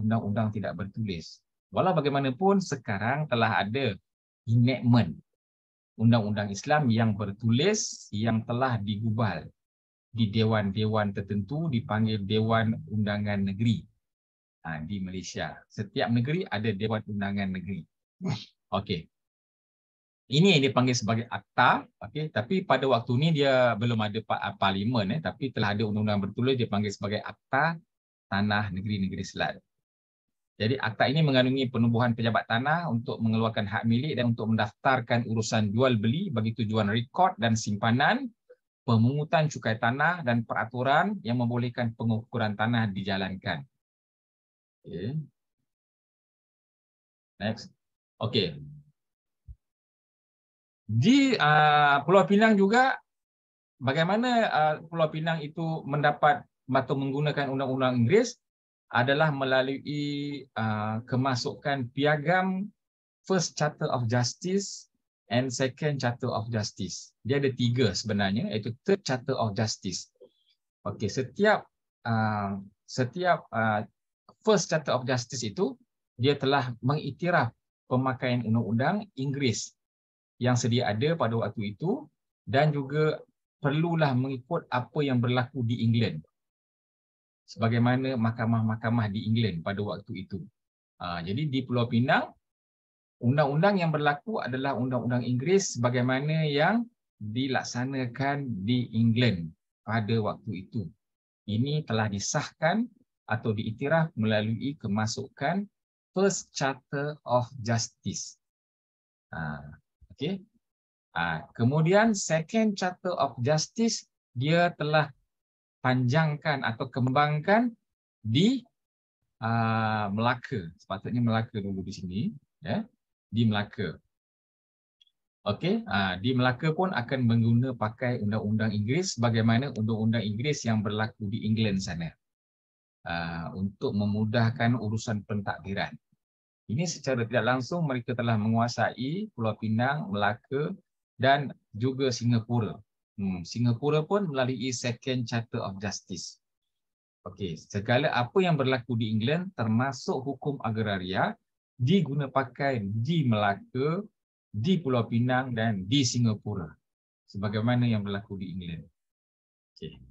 undang-undang tidak bertulis. Walau bagaimanapun sekarang telah ada enactment undang-undang Islam yang bertulis yang telah digubal di dewan-dewan tertentu dipanggil Dewan Undangan Negeri di Malaysia. Setiap negeri ada Dewan Undangan Negeri. Okey. Ini yang dipanggil sebagai akta, okey, tapi pada waktu ni dia belum ada parlimen tapi telah ada undang-undang bertulis dipanggil sebagai Akta Tanah Negeri-Negeri Selat. Jadi akta ini mengandungi penubuhan pejabat tanah untuk mengeluarkan hak milik dan untuk mendaftarkan urusan jual beli bagi tujuan rekod dan simpanan, pemungutan cukai tanah dan peraturan yang membolehkan pengukuran tanah dijalankan. Okay. Next. Okey. Di Pulau Pinang juga, bagaimana Pulau Pinang itu mendapat atau menggunakan undang-undang Inggeris adalah melalui kemasukan piagam First Charter of Justice and Second Charter of Justice. Dia ada tiga sebenarnya, iaitu Third Charter of Justice. Okey, setiap First Charter of Justice itu dia telah mengiktiraf pemakaian undang-undang Inggeris yang sedia ada pada waktu itu dan juga perlulah mengikut apa yang berlaku di England sebagaimana mahkamah-mahkamah di England pada waktu itu. Jadi di Pulau Pinang, undang-undang yang berlaku adalah undang-undang Inggeris sebagaimana yang dilaksanakan di England pada waktu itu. Ini telah disahkan atau diiktiraf melalui kemasukan First Charter of Justice. Okey. Kemudian Second Charter of Justice dia telah panjangkan atau kembangkan di Melaka. Sepatutnya Melaka dulu di sini, ya, di Melaka. Okey, di Melaka pun akan mengguna pakai undang-undang Inggeris sebagaimana undang-undang Inggeris yang berlaku di England sana. Untuk memudahkan urusan pentadbiran. Ini secara tidak langsung mereka telah menguasai Pulau Pinang, Melaka dan juga Singapura. Singapura pun melalui Second Charter of Justice. Okey, segala apa yang berlaku di England termasuk hukum agraria diguna pakai di Melaka, di Pulau Pinang dan di Singapura sebagaimana yang berlaku di England. Okey.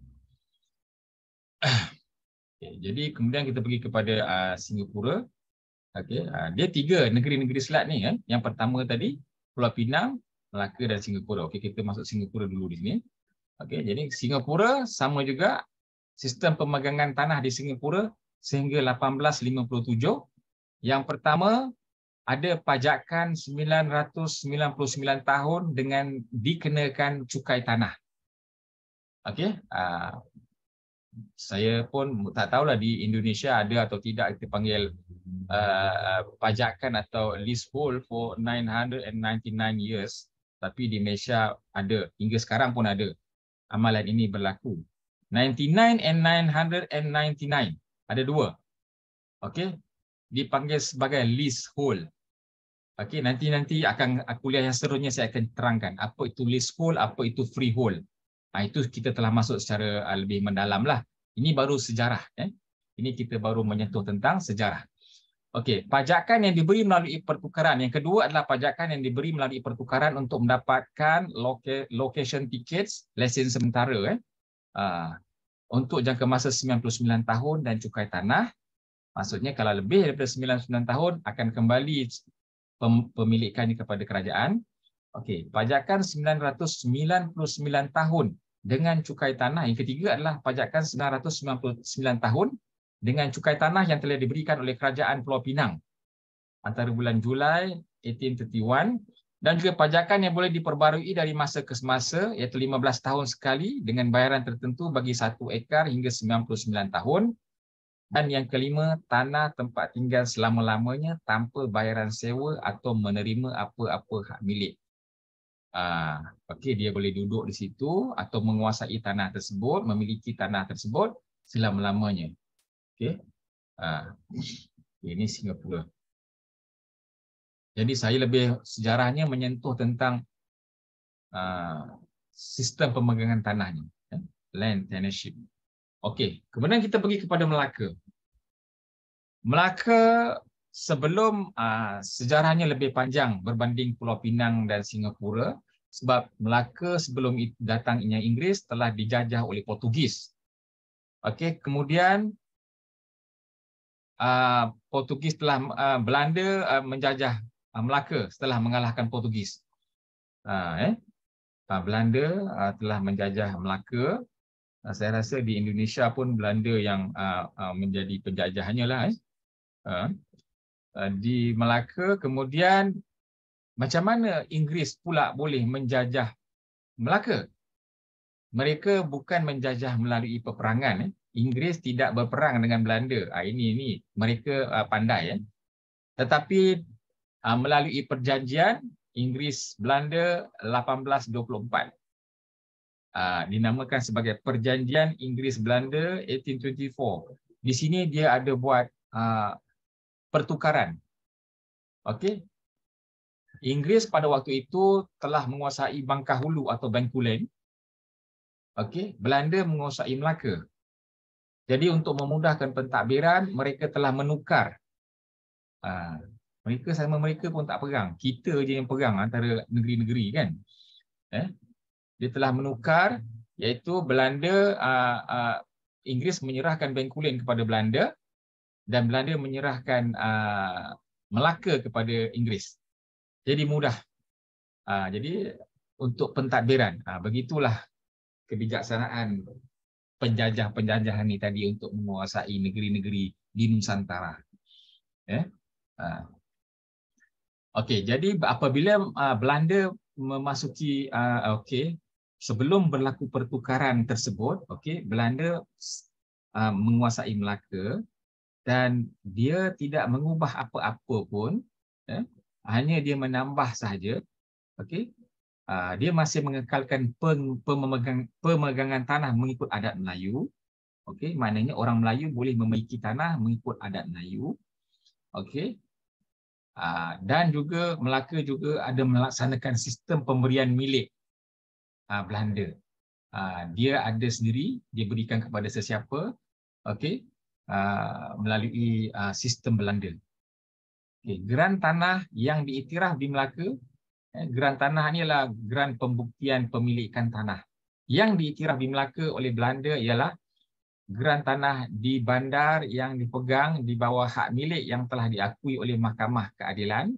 Okay, jadi kemudian kita pergi kepada Singapura. Okey, dia 3 negeri-negeri selat ni kan. Yang pertama tadi Pulau Pinang, Melaka dan Singapura. Okey, kita masuk Singapura dulu di sini. Okey, jadi Singapura sama juga sistem pemegangan tanah di Singapura sehingga 1857. Yang pertama ada pajakan 999 tahun dengan dikenakan cukai tanah. Okey, saya pun tak tahulah di Indonesia ada atau tidak kita panggil pajakan atau leasehold for 999 years, tapi di Malaysia ada, hingga sekarang pun ada amalan ini berlaku. 99 and 999 ada 2. Okey, dipanggil sebagai leasehold. Okey, nanti akan kuliah yang seterusnya saya akan terangkan apa itu leasehold, apa itu freehold. Itu kita telah masuk secara lebih mendalam lah. Ini baru sejarah. Ini kita baru menyentuh tentang sejarah. Okey, pajakan yang diberi melalui pertukaran. Yang kedua adalah pajakan yang diberi melalui pertukaran untuk mendapatkan location tickets, lesen sementara. Untuk jangka masa 99 tahun dan cukai tanah. Maksudnya kalau lebih daripada 99 tahun akan kembali pemilikannya kepada kerajaan. Okey, pajakan 999 tahun dengan cukai tanah. Yang ketiga adalah pajakan 999 tahun dengan cukai tanah yang telah diberikan oleh Kerajaan Pulau Pinang antara bulan Julai 1831 dan juga pajakan yang boleh diperbarui dari masa ke semasa iaitu 15 tahun sekali dengan bayaran tertentu bagi 1 ekar hingga 99 tahun. Dan yang kelima, tanah tempat tinggal selama-lamanya tanpa bayaran sewa atau menerima apa-apa hak milik. Okey, dia boleh duduk di situ atau menguasai tanah tersebut, memiliki tanah tersebut selama-lamanya. Okey. Ini Singapura. Jadi saya lebih sejarahnya menyentuh tentang sistem pemegangan tanahnya, land tenureship. Okey, kemudian kita pergi kepada Melaka. Melaka sebelum sejarahnya lebih panjang berbanding Pulau Pinang dan Singapura sebab Melaka sebelum datangnya Inggeris telah dijajah oleh Portugis. Okey, kemudian Portugis telah Belanda menjajah Melaka setelah mengalahkan Portugis. Belanda telah menjajah Melaka. Saya rasa di Indonesia pun Belanda yang menjadi penjajahannya lah. Di Melaka, kemudian macam mana Inggeris pula boleh menjajah Melaka? Mereka bukan menjajah melalui peperangan. Inggeris tidak berperang dengan Belanda. Ini mereka pandai. Tetapi melalui perjanjian Inggeris-Belanda 1824. Dinamakan sebagai Perjanjian Inggeris-Belanda 1824. Di sini dia ada buat pertukaran. Okey. Inggeris pada waktu itu telah menguasai Bangkahulu atau Bencoolen. Okey, Belanda menguasai Melaka. Jadi untuk memudahkan pentadbiran, mereka telah menukar. Mereka sama mereka pun tak perang. Kita je yang perang antara negeri-negeri kan. Dia telah menukar, iaitu Belanda, Inggeris menyerahkan Bencoolen kepada Belanda dan Belanda menyerahkan Melaka kepada Inggeris. Jadi mudah. Jadi untuk pentadbiran, begitulah kebijaksanaan penjajah-penjajahan ni tadi untuk menguasai negeri-negeri di Nusantara. Okey, jadi apabila Belanda memasuki sebelum berlaku pertukaran tersebut, Belanda menguasai Melaka dan dia tidak mengubah apa-apa pun, hanya dia menambah sahaja. Okey, dia masih mengekalkan pemegangan tanah mengikut adat Melayu. Okey, maknanya orang Melayu boleh memiliki tanah mengikut adat Melayu. Okey, dan juga Melaka juga ada melaksanakan sistem pemberian milik Belanda. Dia ada sendiri, dia berikan kepada sesiapa, okey, melalui sistem Belanda. Okay. Geran tanah yang diiktiraf di Melaka, geran tanah ni adalah geran pembuktian pemilikan tanah. Yang diiktiraf di Melaka oleh Belanda ialah geran tanah di bandar yang dipegang di bawah hak milik yang telah diakui oleh Mahkamah Keadilan,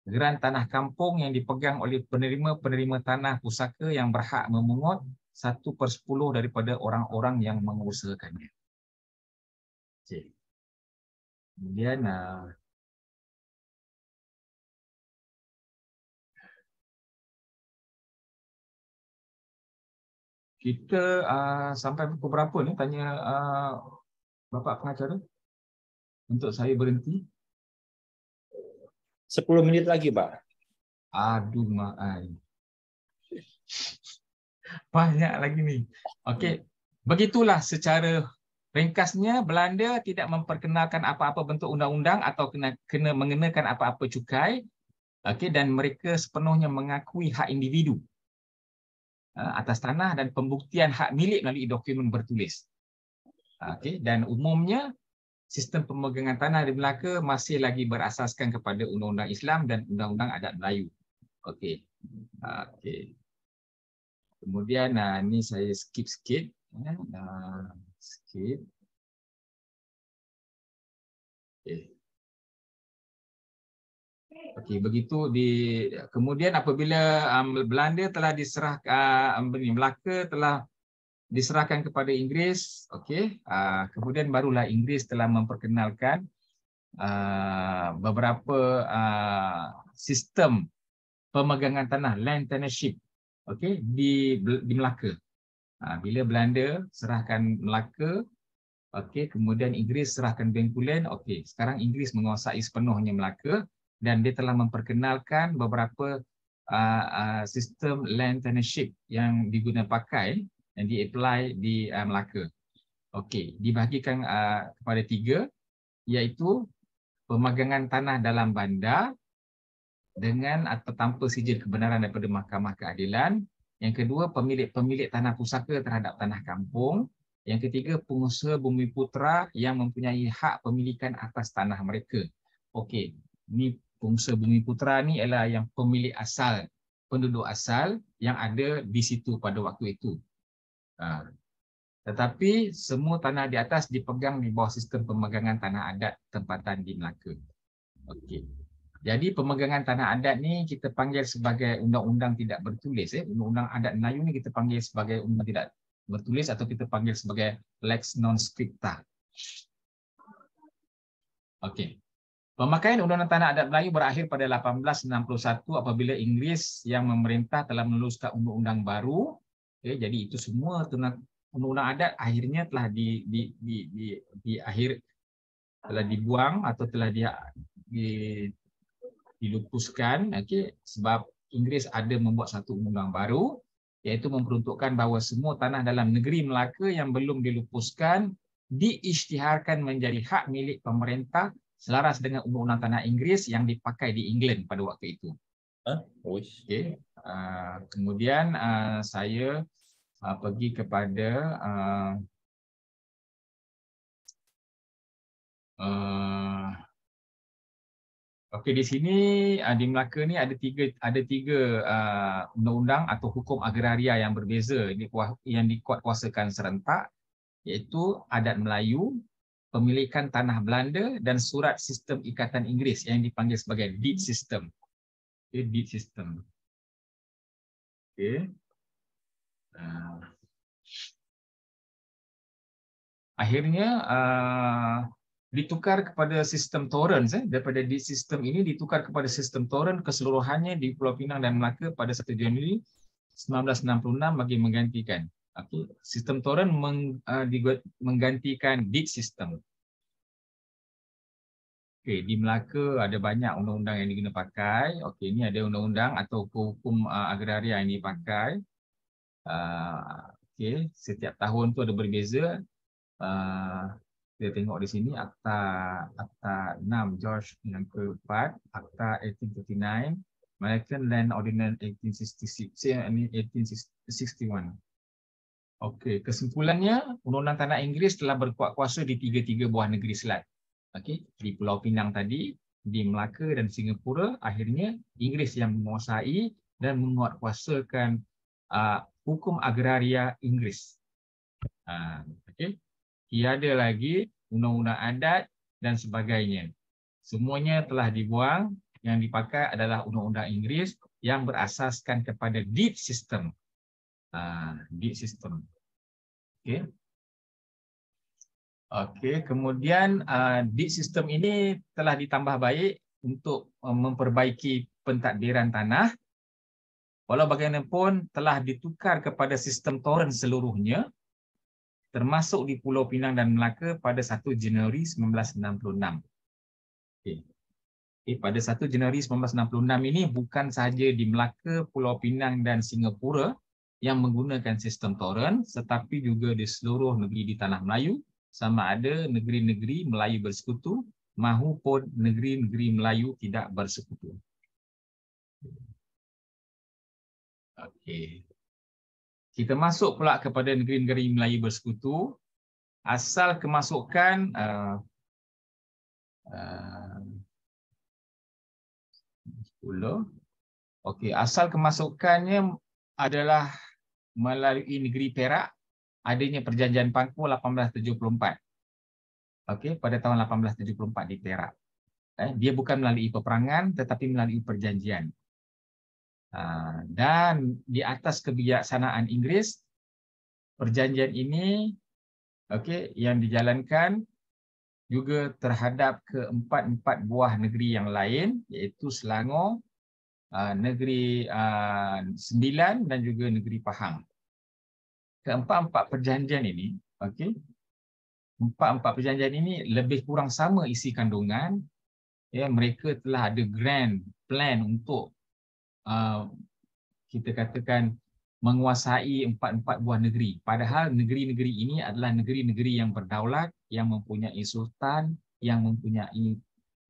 geran tanah kampung yang dipegang oleh penerima-penerima tanah pusaka yang berhak memungut 1/10 daripada orang-orang yang mengusahakannya. Okay. Kemudian kita sampai pukul berapa ni, tanya Bapak pengacara untuk saya berhenti. 10 menit lagi, Pak. Aduh maaf. Banyak lagi ni. Okey, begitulah secara ringkasnya Belanda tidak memperkenalkan apa-apa bentuk undang-undang atau kena mengenakan apa-apa cukai. Okey, dan mereka sepenuhnya mengakui hak individu atas tanah dan pembuktian hak milik melalui dokumen bertulis. Okey, dan umumnya sistem pemegangan tanah di Melaka masih lagi berasaskan kepada undang-undang Islam dan undang-undang adat Melayu. Okey. Okey. Kemudian ni saya skip sikit. Skip. Okey. Okey, begitu kemudian apabila Belanda telah diserahkan, Melaka telah diserahkan kepada Inggeris, okey, kemudian barulah Inggeris telah memperkenalkan beberapa sistem pemegangan tanah, land tenureship, okey, di Melaka. Bila Belanda serahkan Melaka, okey, kemudian Inggeris serahkan Bencoolen, okey, sekarang Inggeris menguasai sepenuhnya Melaka dan dia telah memperkenalkan beberapa sistem land tenureship yang digunakan pakai yang di-apply di Melaka. Okey, dibahagikan kepada 3, iaitu pemagangan tanah dalam bandar dengan atau tanpa sijil kebenaran daripada Mahkamah Keadilan. Yang kedua, pemilik tanah pusaka terhadap tanah kampung. Yang ketiga, pengusaha bumi putera yang mempunyai hak pemilikan atas tanah mereka. Okey, ni pengusaha bumi putera ni ialah yang pemilik asal, penduduk asal yang ada di situ pada waktu itu. Tetapi semua tanah di atas dipegang di bawah sistem pemegangan tanah adat tempatan di Melaka. Okey. Jadi pemegangan tanah adat ni kita panggil sebagai undang-undang tidak bertulis. Undang-undang adat Melayu ni kita panggil sebagai undang tidak bertulis atau kita panggil sebagai lex non scripta. Okey. Pemakaian undang-undang tanah adat Melayu berakhir pada 1861 apabila Inggeris yang memerintah telah meluluskan undang-undang baru. Okay, jadi itu semua undang-undang adat akhirnya telah telah dibuang atau telah dilupuskan, okay, sebab Inggeris ada membuat satu undang-undang baru iaitu memperuntukkan bahawa semua tanah dalam negeri Melaka yang belum dilupuskan diisytiharkan menjadi hak milik pemerintah selaras dengan undang-undang tanah Inggeris yang dipakai di England pada waktu itu. Okay. Kemudian saya pergi kepada okey, di sini di Melaka ni ada tiga undang-undang atau hukum agraria yang berbeza yang dikuatkuasakan serentak, iaitu adat Melayu, pemilikan tanah Belanda dan surat sistem ikatan Inggeris yang dipanggil sebagai deed system. Okay, deed system. Okay. Akhirnya ditukar kepada sistem torrens. Daripada deed system ini ditukar kepada sistem torrens keseluruhannya di Pulau Pinang dan Melaka pada 1 Januari 1966 bagi menggantikan. Okay. Sistem torrens menggantikan deed system. Okey, di Melaka ada banyak undang-undang yang diguna pakai. Okey, ini ada undang-undang atau hukum agraria yang dipakai. Okey, setiap tahun tu ada berbeza. Kita tengok di sini Akta 6 George yang keempat, Akta 1839, American Land Ordinance 1861. Okey, kesimpulannya Undang-Undang Tanah Inggeris telah berkuat kuasa di tiga-tiga buah negeri selat. Okey, di Pulau Pinang tadi, di Melaka dan Singapura, akhirnya Inggeris yang menguasai dan menguatkuasakan hukum agraria Inggeris. Okey, tiada lagi undang-undang adat dan sebagainya. Semuanya telah dibuang. Yang dipakai adalah undang-undang Inggeris yang berasaskan kepada deed system. Deed system. Okey. Okey, kemudian deed system ini telah ditambah baik untuk memperbaiki pentadbiran tanah. Walau bagaimanapun telah ditukar kepada sistem torrent seluruhnya, termasuk di Pulau Pinang dan Melaka pada 1 Januari 1966. Okey. Pada 1 Januari 1966 ini bukan sahaja di Melaka, Pulau Pinang dan Singapura yang menggunakan sistem torrent, tetapi juga di seluruh negeri di Tanah Melayu, sama ada negeri-negeri Melayu bersekutu maupun negeri-negeri Melayu tidak bersekutu. Okey. Kita masuk pula kepada negeri-negeri Melayu bersekutu. Asal kemasukan asal kemasukannya adalah melalui negeri Perak, adanya perjanjian Pangku 1874. Okey, pada tahun 1874 di Perak. Dia bukan melalui peperangan tetapi melalui perjanjian. Dan di atas kebijaksanaan Inggeris, perjanjian ini yang dijalankan juga terhadap keempat-empat buah negeri yang lain, iaitu Selangor, negeri Sembilan dan juga negeri Pahang. Keempat-empat perjanjian ini, empat-empat perjanjian ini lebih kurang sama isi kandungan. Mereka telah ada grand plan untuk kita katakan menguasai empat-empat buah negeri. Padahal negeri-negeri ini adalah negeri-negeri yang berdaulat, yang mempunyai sultan, yang mempunyai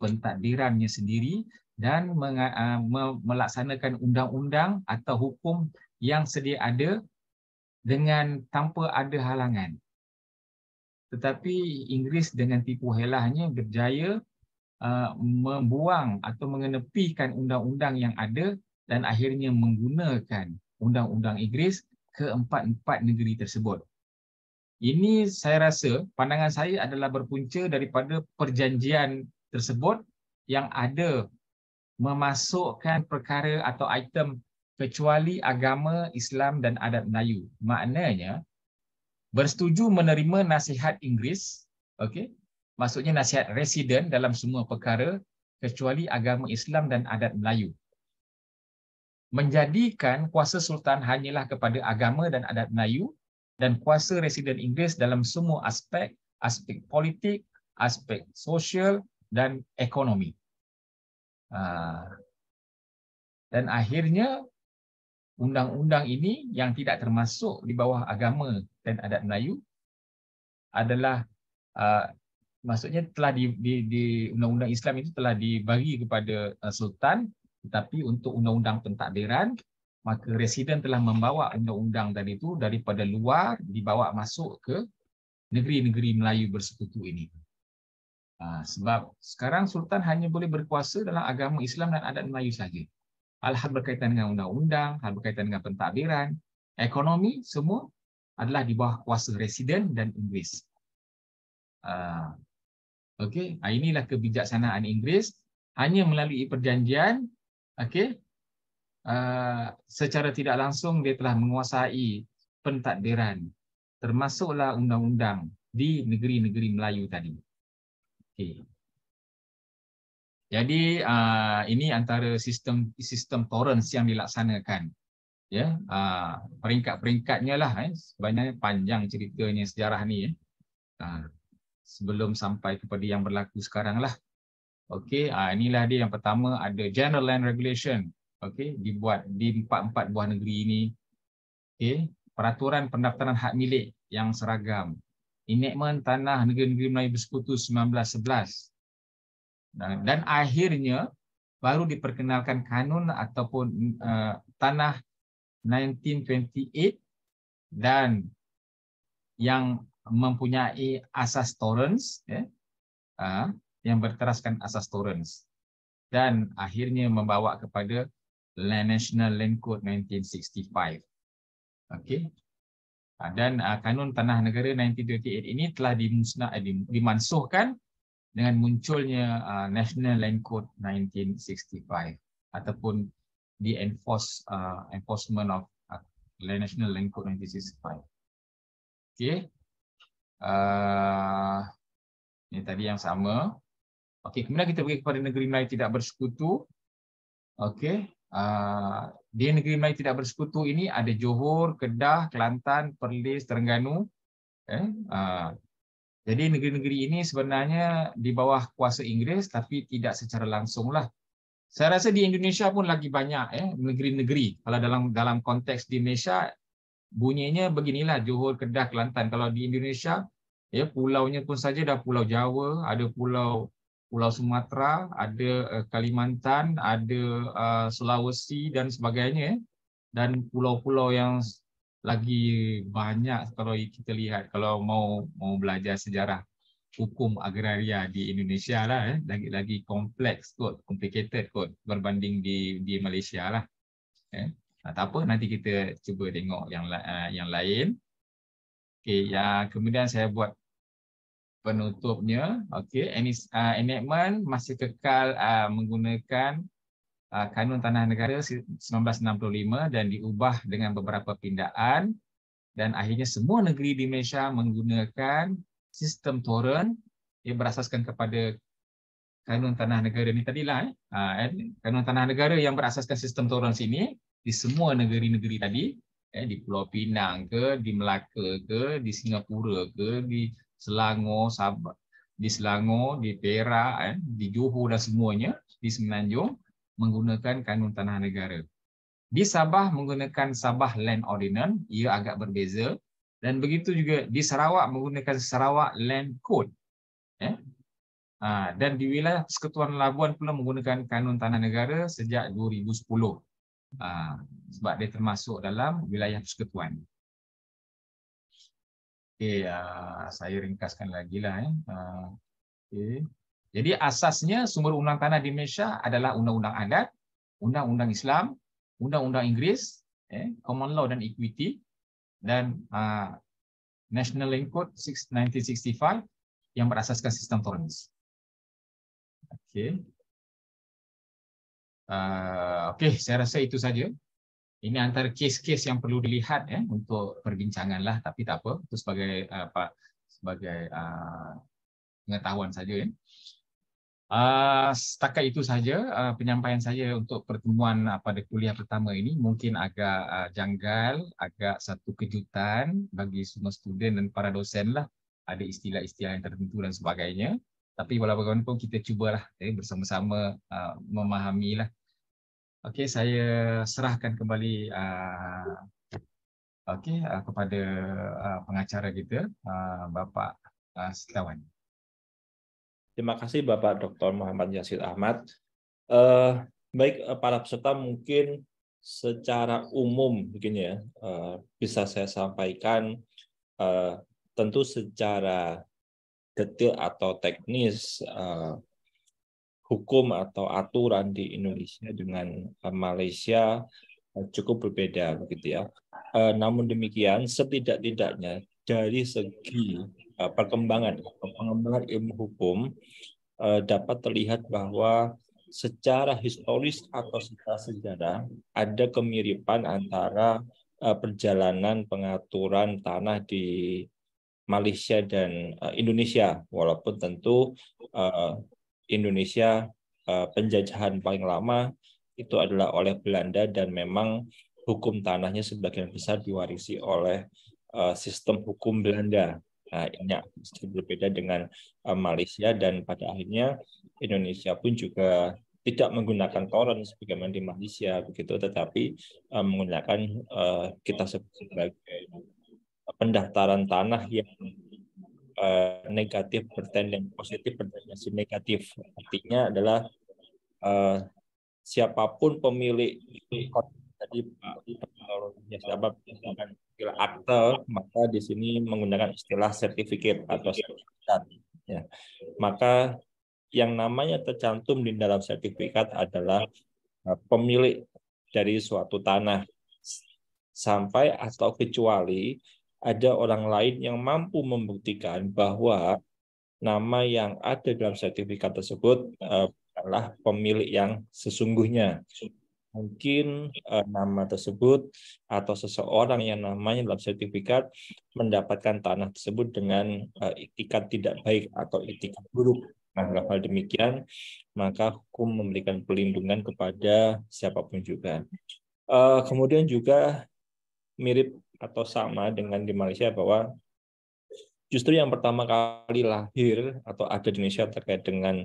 pentadbirannya sendiri dan melaksanakan undang-undang atau hukum yang sedia ada dengan tanpa ada halangan. Tetapi Inggeris dengan tipu helahnya berjaya membuang atau mengenepikan undang-undang yang ada dan akhirnya menggunakan undang-undang Inggeris ke empat-empat negeri tersebut. Ini saya rasa, pandangan saya adalah berpunca daripada perjanjian tersebut yang ada memasukkan perkara atau item kecuali agama Islam dan adat Melayu. Maknanya, bersetuju menerima nasihat Inggeris, maksudnya nasihat residen dalam semua perkara kecuali agama Islam dan adat Melayu. Menjadikan kuasa sultan hanyalah kepada agama dan adat Melayu dan kuasa residen Inggeris dalam semua aspek politik, aspek sosial dan ekonomi. Dan akhirnya undang-undang ini yang tidak termasuk di bawah agama dan adat Melayu adalah maksudnya telah di undang-undang Islam itu telah dibagi kepada sultan, tetapi untuk undang-undang pentadbiran maka residen telah membawa undang-undang tadi itu daripada luar dibawa masuk ke negeri-negeri Melayu bersekutu ini. Sebab sekarang sultan hanya boleh berkuasa dalam agama Islam dan adat Melayu saja. Hal-hal berkaitan dengan undang-undang, hal berkaitan dengan pentadbiran, ekonomi semua adalah di bawah kuasa residen dan Inggeris. Inilah kebijaksanaan Inggeris, hanya melalui perjanjian, secara tidak langsung dia telah menguasai pentadbiran, termasuklah undang-undang di negeri-negeri Melayu tadi. Jadi ini antara sistem torrent yang dilaksanakan. Peringkat-peringkatnya lah, sebenarnya panjang ceritanya sejarah ni. Sebelum sampai kepada yang berlaku sekarang lah. Okey, inilah dia yang pertama, ada General Land Regulation. Okey, dibuat di 4 buah negeri ini. Okey, peraturan pendaftaran hak milik yang seragam. Enactment Tanah Negeri-Negeri Melayu Bersekutu 1911. Dan akhirnya baru diperkenalkan kanun ataupun tanah 1928 dan yang mempunyai asas Torrens, yang berteraskan asas Torrens, dan akhirnya membawa kepada National Land Code 1965. Okey. Dan kanun tanah negara 1928 ini telah dimansuhkan dengan munculnya National Land Code 1965 ataupun the enforcement of National Land Code 1965. Okey. Ini tadi yang sama. Okey, kemudian kita pergi kepada negeri Melayu tidak bersekutu. Okey. Di negeri Melayu tidak bersekutu ini ada Johor, Kedah, Kelantan, Perlis, Terengganu. Jadi negeri-negeri ini sebenarnya di bawah kuasa Inggeris tapi tidak secara langsung lah. Saya rasa di Indonesia pun lagi banyak negeri-negeri. Kalau dalam konteks di Malaysia bunyinya beginilah, Johor, Kedah, Kelantan. Kalau di Indonesia pulaunya pun saja dah Pulau Jawa, ada Pulau Sumatera, ada Kalimantan, ada Sulawesi dan sebagainya. Dan pulau-pulau yang lagi banyak kalau kita lihat, kalau mau belajar sejarah hukum agraria di Indonesia lah, lagi kompleks kot, complicated kot berbanding di Malaysia lah. Tak apa, nanti kita cuba tengok yang lain. Okey, yang kemudian saya buat penutupnya. Okey, enactment masih kekal menggunakan Kanun Tanah Negara 1965 dan diubah dengan beberapa pindaan, dan akhirnya semua negeri di Malaysia menggunakan sistem Torrens yang berasaskan kepada Kanun Tanah Negara ini tadilah. Kanun Tanah Negara yang berasaskan sistem Torrens ini di semua negeri-negeri tadi, di Pulau Pinang ke, di Melaka ke, di Singapura ke, di Selangor, Sabah, di Selangor, di Perak, di Johor dan semuanya, di Semenanjung menggunakan Kanun Tanah Negara. Di Sabah menggunakan Sabah Land Ordinance, ia agak berbeza, dan begitu juga di Sarawak menggunakan Sarawak Land Code. Dan di wilayah Persekutuan Labuan pula menggunakan Kanun Tanah Negara sejak 2010. Sebab dia termasuk dalam wilayah persekutuan. Okey, saya ringkaskan lagi lah. Okay. Jadi asasnya sumber undang tanah di Malaysia adalah Undang-Undang Adat, Undang-Undang Islam, Undang-Undang Inggeris, Common Law dan Equity, dan National Land Code 1965 yang berasaskan sistem Torrens. Okey. Okey, saya rasa itu saja. Ini antara kes-kes yang perlu dilihat untuk perbincangan lah, tapi tak apa, itu sebagai pengetahuan saja. Setakat itu saja penyampaian saya untuk pertemuan pada kuliah pertama ini. Mungkin agak janggal, agak satu kejutan bagi semua student dan para dosen lah. Ada istilah-istilah yang tertentu dan sebagainya. Tapi walaupun kita cubalah bersama-sama memahamilah. Okey, saya serahkan kembali kepada pengacara kita, Bapak Setiawan. Terima kasih Bapak Dr. Muhammad Yazid Ahmad. Baik para peserta, mungkin secara umum begini ya, bisa saya sampaikan tentu secara detail atau teknis hukum atau aturan di Indonesia dengan Malaysia cukup berbeda begitu ya. Namun demikian setidak-tidaknya dari segi perkembangan ilmu hukum dapat terlihat bahwa secara historis atau secara sejarah ada kemiripan antara perjalanan pengaturan tanah di Malaysia dan Indonesia, walaupun tentu Indonesia penjajahan paling lama itu adalah oleh Belanda dan memang hukum tanahnya sebagian besar diwarisi oleh sistem hukum Belanda. Ini sedikit berbeda dengan Malaysia, dan pada akhirnya Indonesia pun juga tidak menggunakan torrent sebagaimana di Malaysia begitu, tetapi menggunakan kita sebut sebagai pendaftaran tanah yang negatif bertendang positif bertendensi negatif. Artinya adalah siapapun pemilik tadi siapa menggunakan istilah akte, maka di sini menggunakan istilah sertifikat atau sertifikat. Ya. Maka yang namanya tercantum di dalam sertifikat adalah pemilik dari suatu tanah, sampai atau kecuali ada orang lain yang mampu membuktikan bahwa nama yang ada dalam sertifikat tersebut adalah pemilik yang sesungguhnya. Mungkin nama tersebut atau seseorang yang namanya dalam sertifikat mendapatkan tanah tersebut dengan itikat tidak baik atau itikat buruk. Nah, dalam hal demikian, maka hukum memberikan perlindungan kepada siapapun juga. Kemudian juga mirip atau sama dengan di Malaysia bahwa justru yang pertama kali lahir atau ada di Indonesia terkait dengan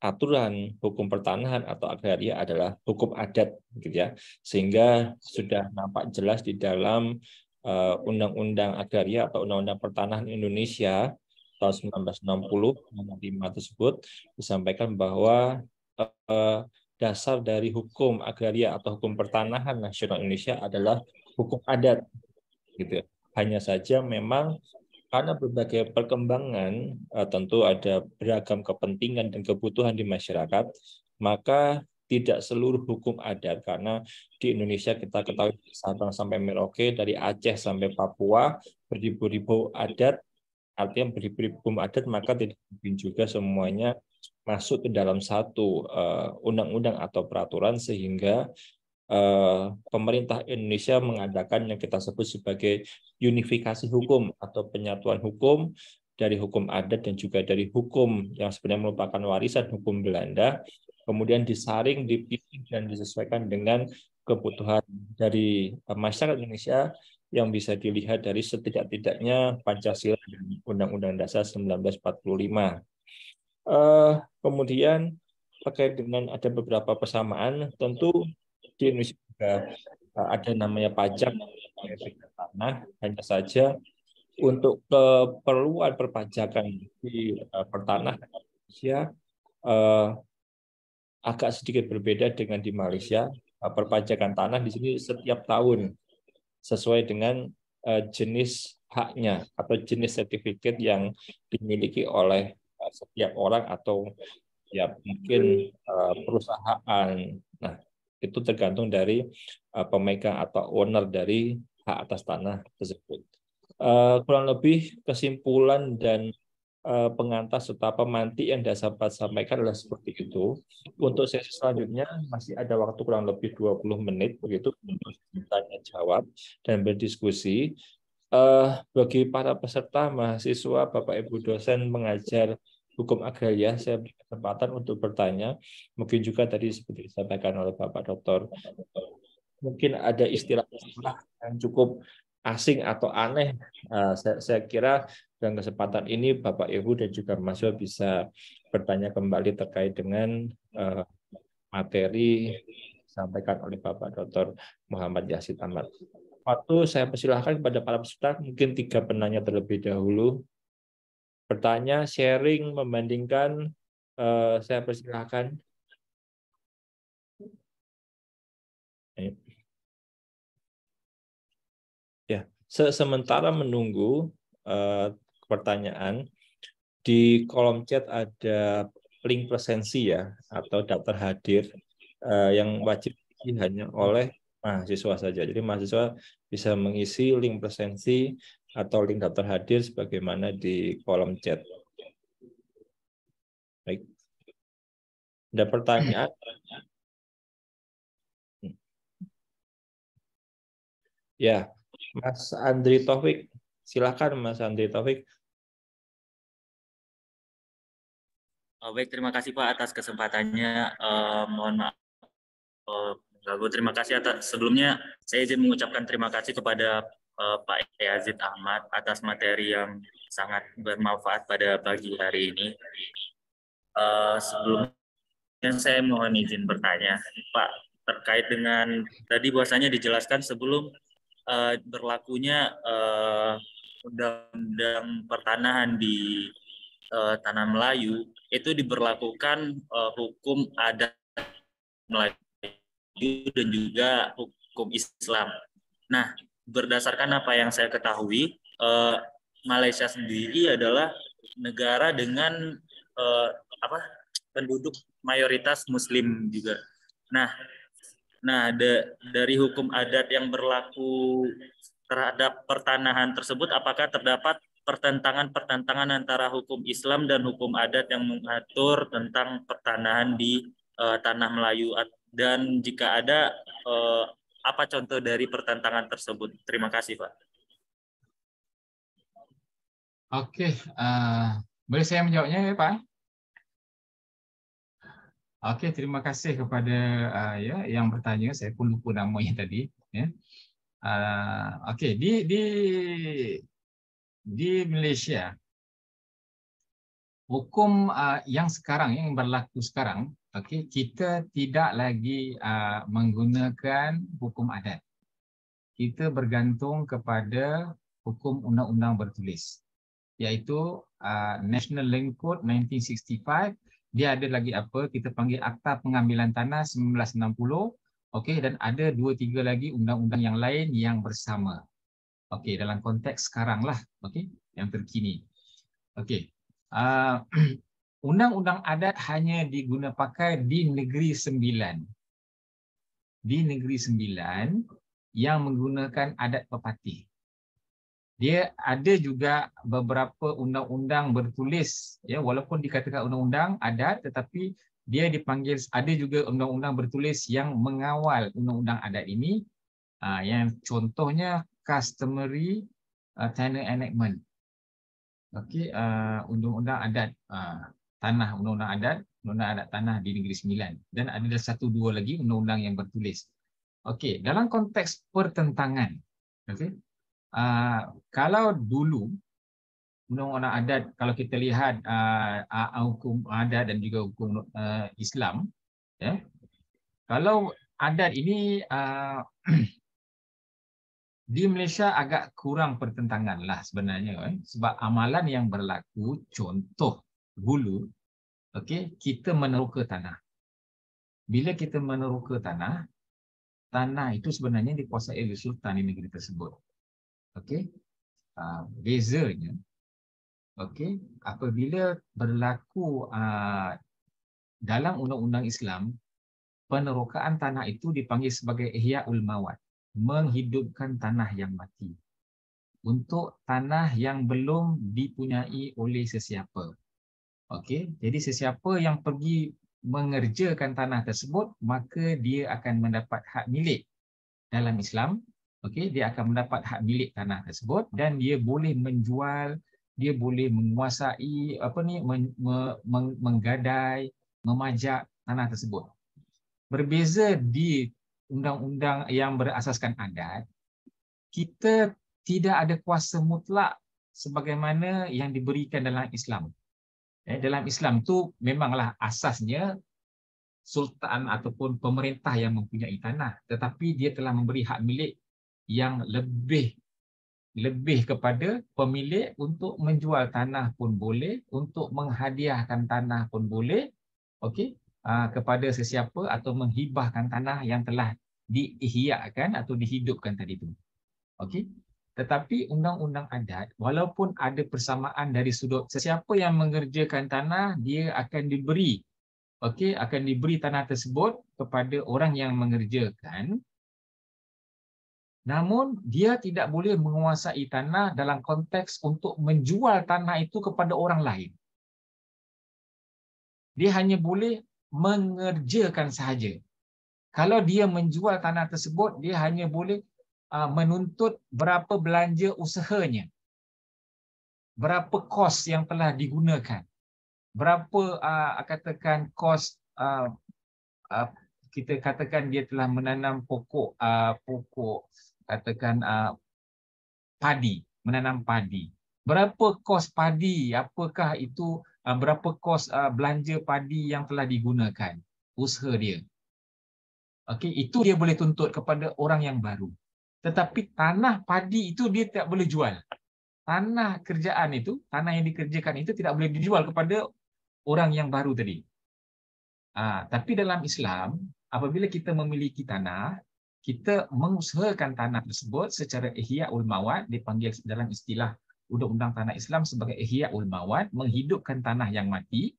aturan hukum pertanahan atau agraria adalah hukum adat, gitu ya. Sehingga sudah nampak jelas di dalam Undang-Undang Agraria atau Undang-Undang Pertanahan Indonesia tahun 1960 nomor 5 tersebut disampaikan bahwa dasar dari hukum agraria atau hukum pertanahan nasional Indonesia adalah hukum adat, gitu. Hanya saja memang karena berbagai perkembangan, tentu ada beragam kepentingan dan kebutuhan di masyarakat, maka tidak seluruh hukum adat, karena di Indonesia kita ketahui Sabang sampai Merauke, dari Aceh sampai Papua, beribu-ribu adat, artinya beribu-ribu hukum adat, maka tidak mungkin juga semuanya masuk ke dalam satu undang-undang atau peraturan, sehingga pemerintah Indonesia mengadakan yang kita sebut sebagai unifikasi hukum atau penyatuan hukum dari hukum adat dan juga dari hukum yang sebenarnya merupakan warisan hukum Belanda, kemudian disaring, dipilih, dan disesuaikan dengan kebutuhan dari masyarakat Indonesia yang bisa dilihat dari setidak-tidaknya Pancasila dan Undang-Undang Dasar 1945. Kemudian terkait dengan ada beberapa persamaan, tentu di Indonesia juga ada namanya pajak tanah, hanya saja untuk keperluan perpajakan di pertanahan Indonesia agak sedikit berbeda dengan di Malaysia. Perpajakan tanah di sini setiap tahun sesuai dengan jenis haknya atau jenis sertifikat yang dimiliki oleh setiap orang atau ya mungkin perusahaan. Nah, itu tergantung dari pemegang atau owner dari hak atas tanah tersebut. Kurang lebih kesimpulan dan pengantar serta pemantik yang dapat saya sampaikan adalah seperti itu. Untuk sesi selanjutnya masih ada waktu kurang lebih 20 menit begitu untuk tanya jawab dan berdiskusi. Bagi para peserta mahasiswa, Bapak Ibu dosen mengajar hukum agraria, saya beri kesempatan untuk bertanya. Mungkin juga tadi seperti disampaikan oleh Bapak Doktor, mungkin ada istilah-istilah yang cukup asing atau aneh. Saya kira dalam kesempatan ini Bapak Ibu dan juga mahasiswa bisa bertanya kembali terkait dengan materi disampaikan oleh Bapak Dr. Muhammad Yazid Ahmad. Waktu saya persilahkan kepada para peserta, mungkin 3 penanya terlebih dahulu. Bertanya, sharing, membandingkan, saya persilahkan. Ya, sementara menunggu pertanyaan, di kolom chat ada link presensi ya, atau daftar hadir yang wajib hanya oleh mahasiswa saja. Jadi mahasiswa bisa mengisi link presensi atau link daftar hadir sebagaimana di kolom chat. Baik. Ada pertanyaan? Ya, Mas Andri Taufik. Silakan Mas Andri Taufik. Baik, terima kasih Pak atas kesempatannya. Mohon maaf mengganggu. Terima kasih atas sebelumnya. Saya izin mengucapkan terima kasih kepada Pak Yazid Ahmad atas materi yang sangat bermanfaat pada pagi hari ini. Sebelumnya saya mohon izin bertanya, Pak, terkait dengan tadi bahwasanya dijelaskan sebelum berlakunya undang-undang pertanahan di tanah Melayu itu diberlakukan hukum adat Melayu dan juga hukum Islam. Nah, berdasarkan apa yang saya ketahui, Malaysia sendiri adalah negara dengan penduduk mayoritas Muslim juga. Nah, dari hukum adat yang berlaku terhadap pertanahan tersebut, apakah terdapat pertentangan antara hukum Islam dan hukum adat yang mengatur tentang pertanahan di tanah Melayu? Dan jika ada, apa contoh dari pertentangan tersebut? Terima kasih, Pak. Oke, boleh saya menjawabnya ya, Pak? Oke, terima kasih kepada ya yang bertanya. Saya pun lupa namanya tadi. Ya. Oke, di Malaysia hukum yang sekarang yang berlaku sekarang, okay, kita tidak lagi menggunakan hukum adat. Kita bergantung kepada hukum undang-undang bertulis, iaitu National Land Code 1965. Dia ada lagi apa kita panggil Akta Pengambilan Tanah 1960, okey, dan ada 2-3 lagi undang-undang yang lain yang bersama. Okey, dalam konteks sekarang lah, okey, yang terkini. Okey. Undang-undang adat hanya diguna pakai di Negeri Sembilan. Di Negeri Sembilan yang menggunakan adat pepatih. Dia ada juga beberapa undang-undang bertulis, ya, walaupun dikatakan undang-undang adat, tetapi dia dipanggil, ada juga undang-undang bertulis yang mengawal undang-undang adat ini, yang contohnya Customary Tenure Enactment. Okey, undang-undang adat tanah, undang-undang adat tanah di Negeri Sembilan, dan ada 1-2 lagi undang-undang yang bertulis. Okey, dalam konteks pertentangan, okey. Kalau dulu undang-undang adat, kalau kita lihat hukum adat dan juga hukum Islam, ya, kalau adat ini di Malaysia agak kurang pertentangan lah sebenarnya, sebab amalan yang berlaku, contoh dulu, okey, kita meneroka tanah. Bila kita meneroka tanah, tanah itu sebenarnya dikuasai oleh sultan di negeri tersebut. Okey, bezanya, okey, apabila berlaku dalam undang-undang Islam, penerokaan tanah itu dipanggil sebagai Ihya'ul Mawat, menghidupkan tanah yang mati, untuk tanah yang belum dipunyai oleh sesiapa. Okey, jadi sesiapa yang pergi mengerjakan tanah tersebut, maka dia akan mendapat hak milik dalam Islam. Okey, dia akan mendapat hak milik tanah tersebut dan dia boleh menjual, dia boleh menguasai menggadai, memajak tanah tersebut. Berbeza di undang-undang yang berasaskan adat, kita tidak ada kuasa mutlak sebagaimana yang diberikan dalam Islam. Dalam Islam tu memanglah asasnya sultan ataupun pemerintah yang mempunyai tanah, tetapi dia telah memberi hak milik yang lebih kepada pemilik untuk menjual tanah pun boleh, untuk menghadiahkan tanah pun boleh, okey, kepada sesiapa, atau menghibahkan tanah yang telah diihyakan atau dihidupkan tadi itu. Okey. Tetapi undang-undang adat, walaupun ada persamaan dari sudut sesiapa yang mengerjakan tanah, dia akan diberi, okey, akan diberi tanah tersebut kepada orang yang mengerjakan. Namun dia tidak boleh menguasai tanah dalam konteks untuk menjual tanah itu kepada orang lain. Dia hanya boleh mengerjakan sahaja. Kalau dia menjual tanah tersebut, dia hanya boleh menuntut berapa belanja usahanya, berapa kos yang telah digunakan, berapa katakan kos, kita katakan dia telah menanam pokok katakan padi, menanam padi. Berapa kos padi? Apakah itu berapa kos belanja padi yang telah digunakan? Usaha dia. Okey, itu dia boleh tuntut kepada orang yang baru. Tetapi tanah padi itu dia tak boleh jual. Tanah kerjaan itu, tanah yang dikerjakan itu tidak boleh dijual kepada orang yang baru tadi. Tapi dalam Islam, apabila kita memiliki tanah, kita mengusahakan tanah tersebut secara ihya'ul mawad, dipanggil dalam istilah undang-undang tanah Islam sebagai ihya'ul mawad, menghidupkan tanah yang mati.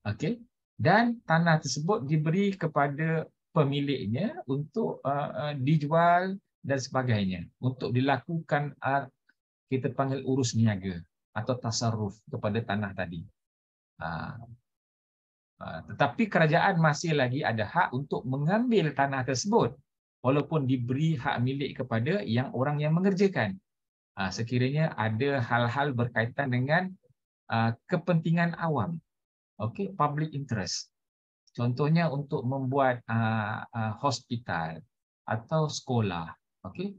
Okey, dan tanah tersebut diberi kepada pemiliknya untuk dijual dan sebagainya, untuk dilakukan kita panggil urus niaga atau tasarruf kepada tanah tadi. Tetapi kerajaan masih lagi ada hak untuk mengambil tanah tersebut walaupun diberi hak milik kepada orang yang mengerjakan. Sekiranya ada hal-hal berkaitan dengan kepentingan awam. Okey, public interest. Contohnya untuk membuat hospital atau sekolah. Okey.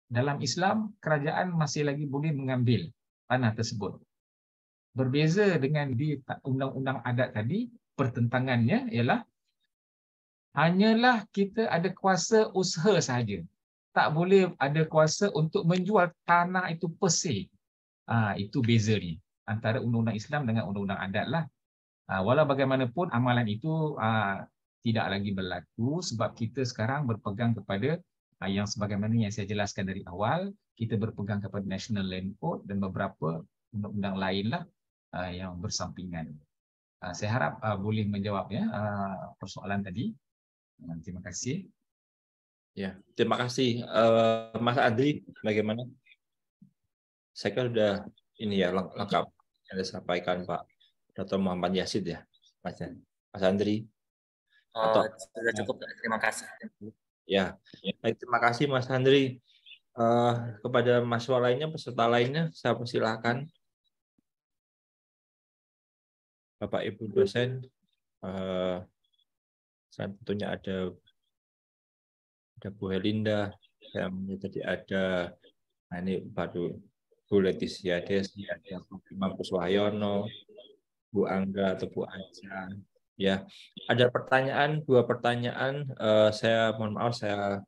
Dalam Islam, kerajaan masih lagi boleh mengambil tanah tersebut. Berbeza dengan di undang-undang adat tadi, pertentangannya ialah hanyalah kita ada kuasa usaha sahaja. Tak boleh ada kuasa untuk menjual tanah itu per se. Itu beza ni antara undang-undang Islam dengan undang-undang adat lah. Walau bagaimanapun amalan itu tidak lagi berlaku sebab kita sekarang berpegang kepada yang sebagaimana yang saya jelaskan dari awal, kita berpegang kepada National Land Code dan beberapa undang-undang lain lah yang bersampingan. Saya harap boleh menjawab persoalan tadi. Terima kasih. Ya, terima kasih. Mas Andri, bagaimana? Saya kira sudah ini ya lengkap yang disampaikan Pak Dr. Muhammad Yazid ya, Mas Andri. Sudah cukup, terima kasih. Ya, baik, terima kasih Mas Andri. Kepada mahasiswa lainnya, peserta lainnya, saya persilakan. Bapak Ibu dosen, saya tentunya ada Bu Helinda, tadi ada, ini baru Bu Leticia Desi, ada Bu Mampus Wahyono, Bu Angga atau Bu Aja. Ya, ada pertanyaan, 2 pertanyaan. Saya mohon maaf, saya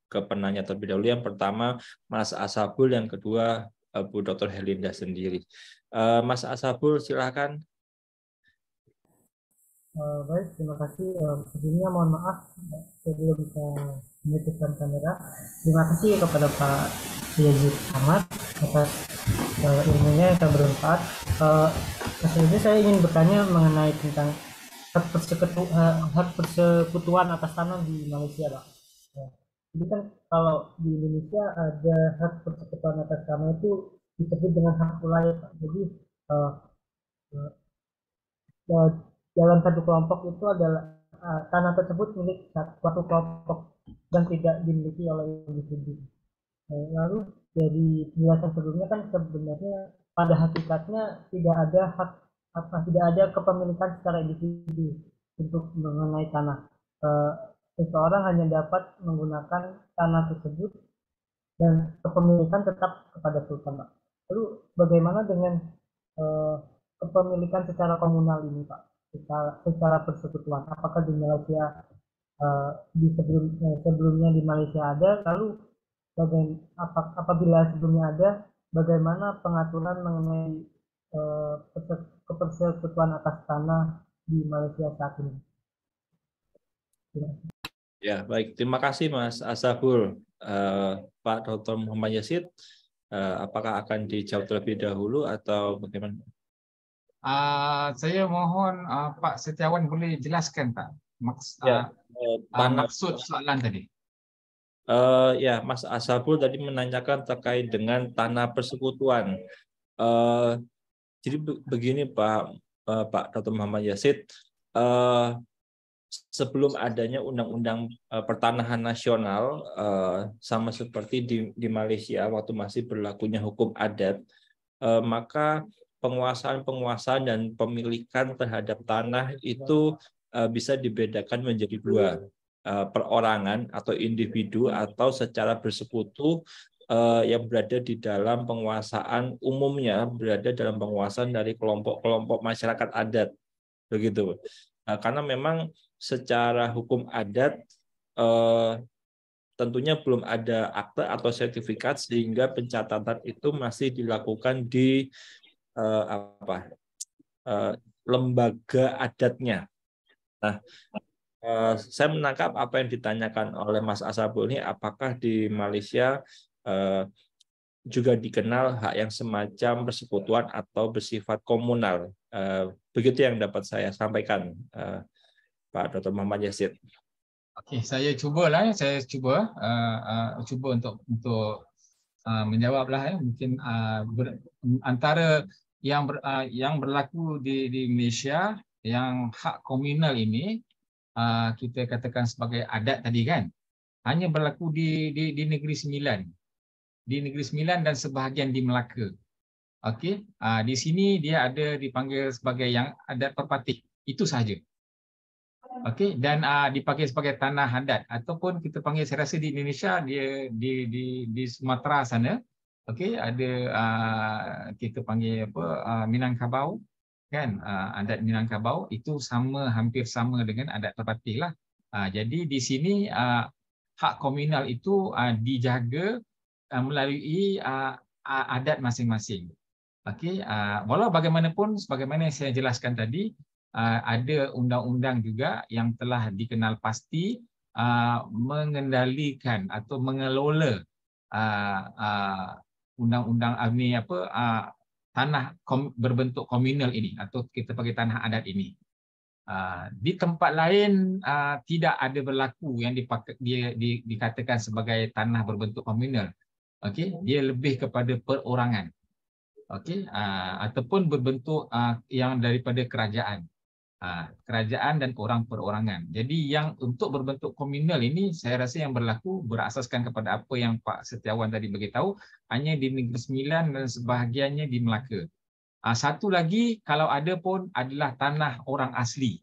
ke penanya terlebih dahulu. Yang pertama Mas Asabul, yang kedua Bu Dr. Helinda sendiri. Mas Asabul, silakan. Baik, terima kasih. Sebelumnya mohon maaf saya belum bisa menghidupkan kamera. Terima kasih kepada Pak Yazid Ahmad atas ilmunya yang sangat bermanfaat. Selanjutnya saya ingin bertanya mengenai tentang hak persekutuan atas tanah di Malaysia, Pak. Jadi kan kalau di Indonesia ada hak persekutuan atas tanah itu disebut dengan hak wilayah, Pak. Jadi dalam satu kelompok itu adalah tanah tersebut milik suatu kelompok dan tidak dimiliki oleh individu. Lalu dari penjelasan sebelumnya kan sebenarnya pada hakikatnya tidak ada kepemilikan secara individu untuk mengenai tanah. Seseorang hanya dapat menggunakan tanah tersebut dan kepemilikan tetap kepada sultan, Pak. Lalu bagaimana dengan kepemilikan secara komunal ini, Pak? Secara persekutuan, apakah di Malaysia sebelumnya di Malaysia ada, lalu apabila sebelumnya ada, bagaimana pengaturan mengenai persekutuan atas tanah di Malaysia saat ini? Ya, baik, terima kasih Mas Asabul. Pak Dr. Muhammad Yazid, apakah akan dijawab terlebih dahulu atau bagaimana? Saya mohon Pak Setiawan boleh jelaskan Pak maksud soalan tadi. Ya, Mas Asabul tadi menanyakan terkait dengan tanah persekutuan. Jadi begini Pak Dr. Muhammad Yazid, sebelum adanya undang-undang pertanahan nasional, sama seperti di Malaysia waktu masih berlakunya hukum adat, maka penguasaan dan pemilikan terhadap tanah itu bisa dibedakan menjadi 2, perorangan atau individu atau secara bersekutu yang berada di dalam penguasaan umumnya berada dalam penguasaan dari kelompok-kelompok masyarakat adat, begitu. Karena memang secara hukum adat tentunya belum ada akte atau sertifikat sehingga pencatatan itu masih dilakukan di lembaga adatnya. Nah, saya menangkap apa yang ditanyakan oleh Mas Asabul ini, apakah di Malaysia juga dikenal hak yang semacam persekutuan atau bersifat komunal. Begitu yang dapat saya sampaikan, Pak Dr. Muhammad Yazid. Okey, saya cubalah, saya cuba untuk menjawablah. Mungkin antara yang berlaku di Malaysia, yang hak komunal ini kita katakan sebagai adat tadi kan, hanya berlaku di Negeri Sembilan. Di Negeri Sembilan dan sebahagian di Melaka. Okey, di sini dia ada dipanggil sebagai yang adat perpatik. Itu sahaja. Okey, dan dipanggil sebagai tanah adat ataupun kita panggil, saya rasa di Indonesia dia di Sumatera sana. Okey, ada kita panggil apa, Minangkabau kan, adat Minangkabau itu hampir sama dengan adat perpatik lah. Jadi di sini hak komunal itu dijaga melalui adat masing-masing. Okey, walau bagaimanapun, sebagaimana yang saya jelaskan tadi, ada undang-undang juga yang telah dikenal pasti mengendalikan atau mengelola undang-undang ini tanah berbentuk komunal ini atau kita panggil tanah adat ini. Di tempat lain tidak ada berlaku yang dikatakan sebagai tanah berbentuk komunal. Okey, dia lebih kepada perorangan. Okey, ataupun berbentuk yang daripada kerajaan. Kerajaan dan orang perorangan. Jadi yang untuk berbentuk komunal ini saya rasa yang berlaku berasaskan kepada apa yang Pak Setiawan tadi beritahu, hanya di Negeri Sembilan dan sebahagiannya di Melaka. Satu lagi kalau ada pun adalah tanah orang asli.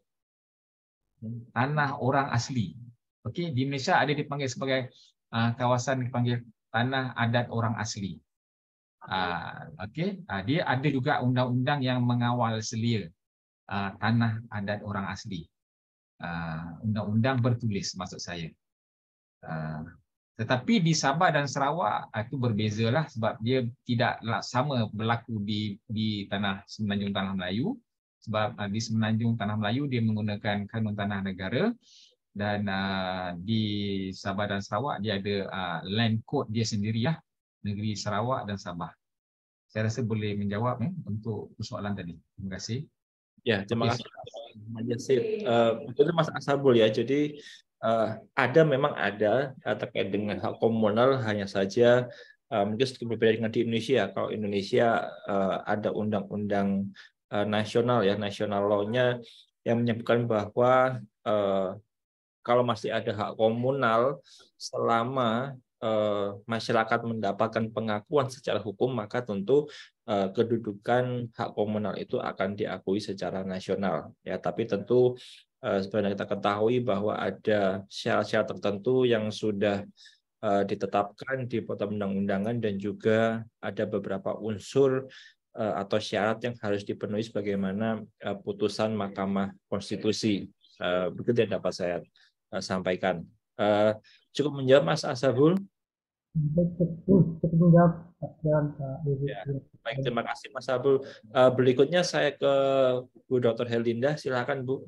Tanah orang asli. Okey, di Malaysia ada dipanggil sebagai kawasan dipanggil tanah adat orang asli. Okey, dia ada juga undang-undang yang mengawal selia tanah adat orang asli. Undang-undang bertulis maksud saya. Tetapi di Sabah dan Sarawak itu berbezalah sebab dia tidaklah sama berlaku di tanah Semenanjung Tanah Melayu, sebab di Semenanjung Tanah Melayu dia menggunakan kanun tanah negara, dan di Sabah dan Sarawak dia ada land code dia sendiri lah, negeri Sarawak dan Sabah. Saya rasa boleh menjawab untuk persoalan tadi. Terima kasih. Ya, terima kasih Mas Yazid. Betul Mas Asabul ya. Jadi memang ada terkait dengan hak komunal, hanya saja mungkin sedikit berbeda dengan di Indonesia. Kalau Indonesia ada undang-undang nasional ya, national law-nya yang menyebutkan bahwa kalau masih ada hak komunal selama masyarakat mendapatkan pengakuan secara hukum, maka tentu kedudukan hak komunal itu akan diakui secara nasional ya. Tapi tentu sebenarnya kita ketahui bahwa ada syarat-syarat tertentu yang sudah ditetapkan di perundang-undangan, dan juga ada beberapa unsur atau syarat yang harus dipenuhi sebagaimana putusan Mahkamah Konstitusi. Begitu yang dapat saya sampaikan. Cukup menjawab Mas Asabul? Cukup menjawab. Ya, baik, terima kasih Mas Asabul. Berikutnya saya ke Bu Dr. Herlinda, silakan Bu.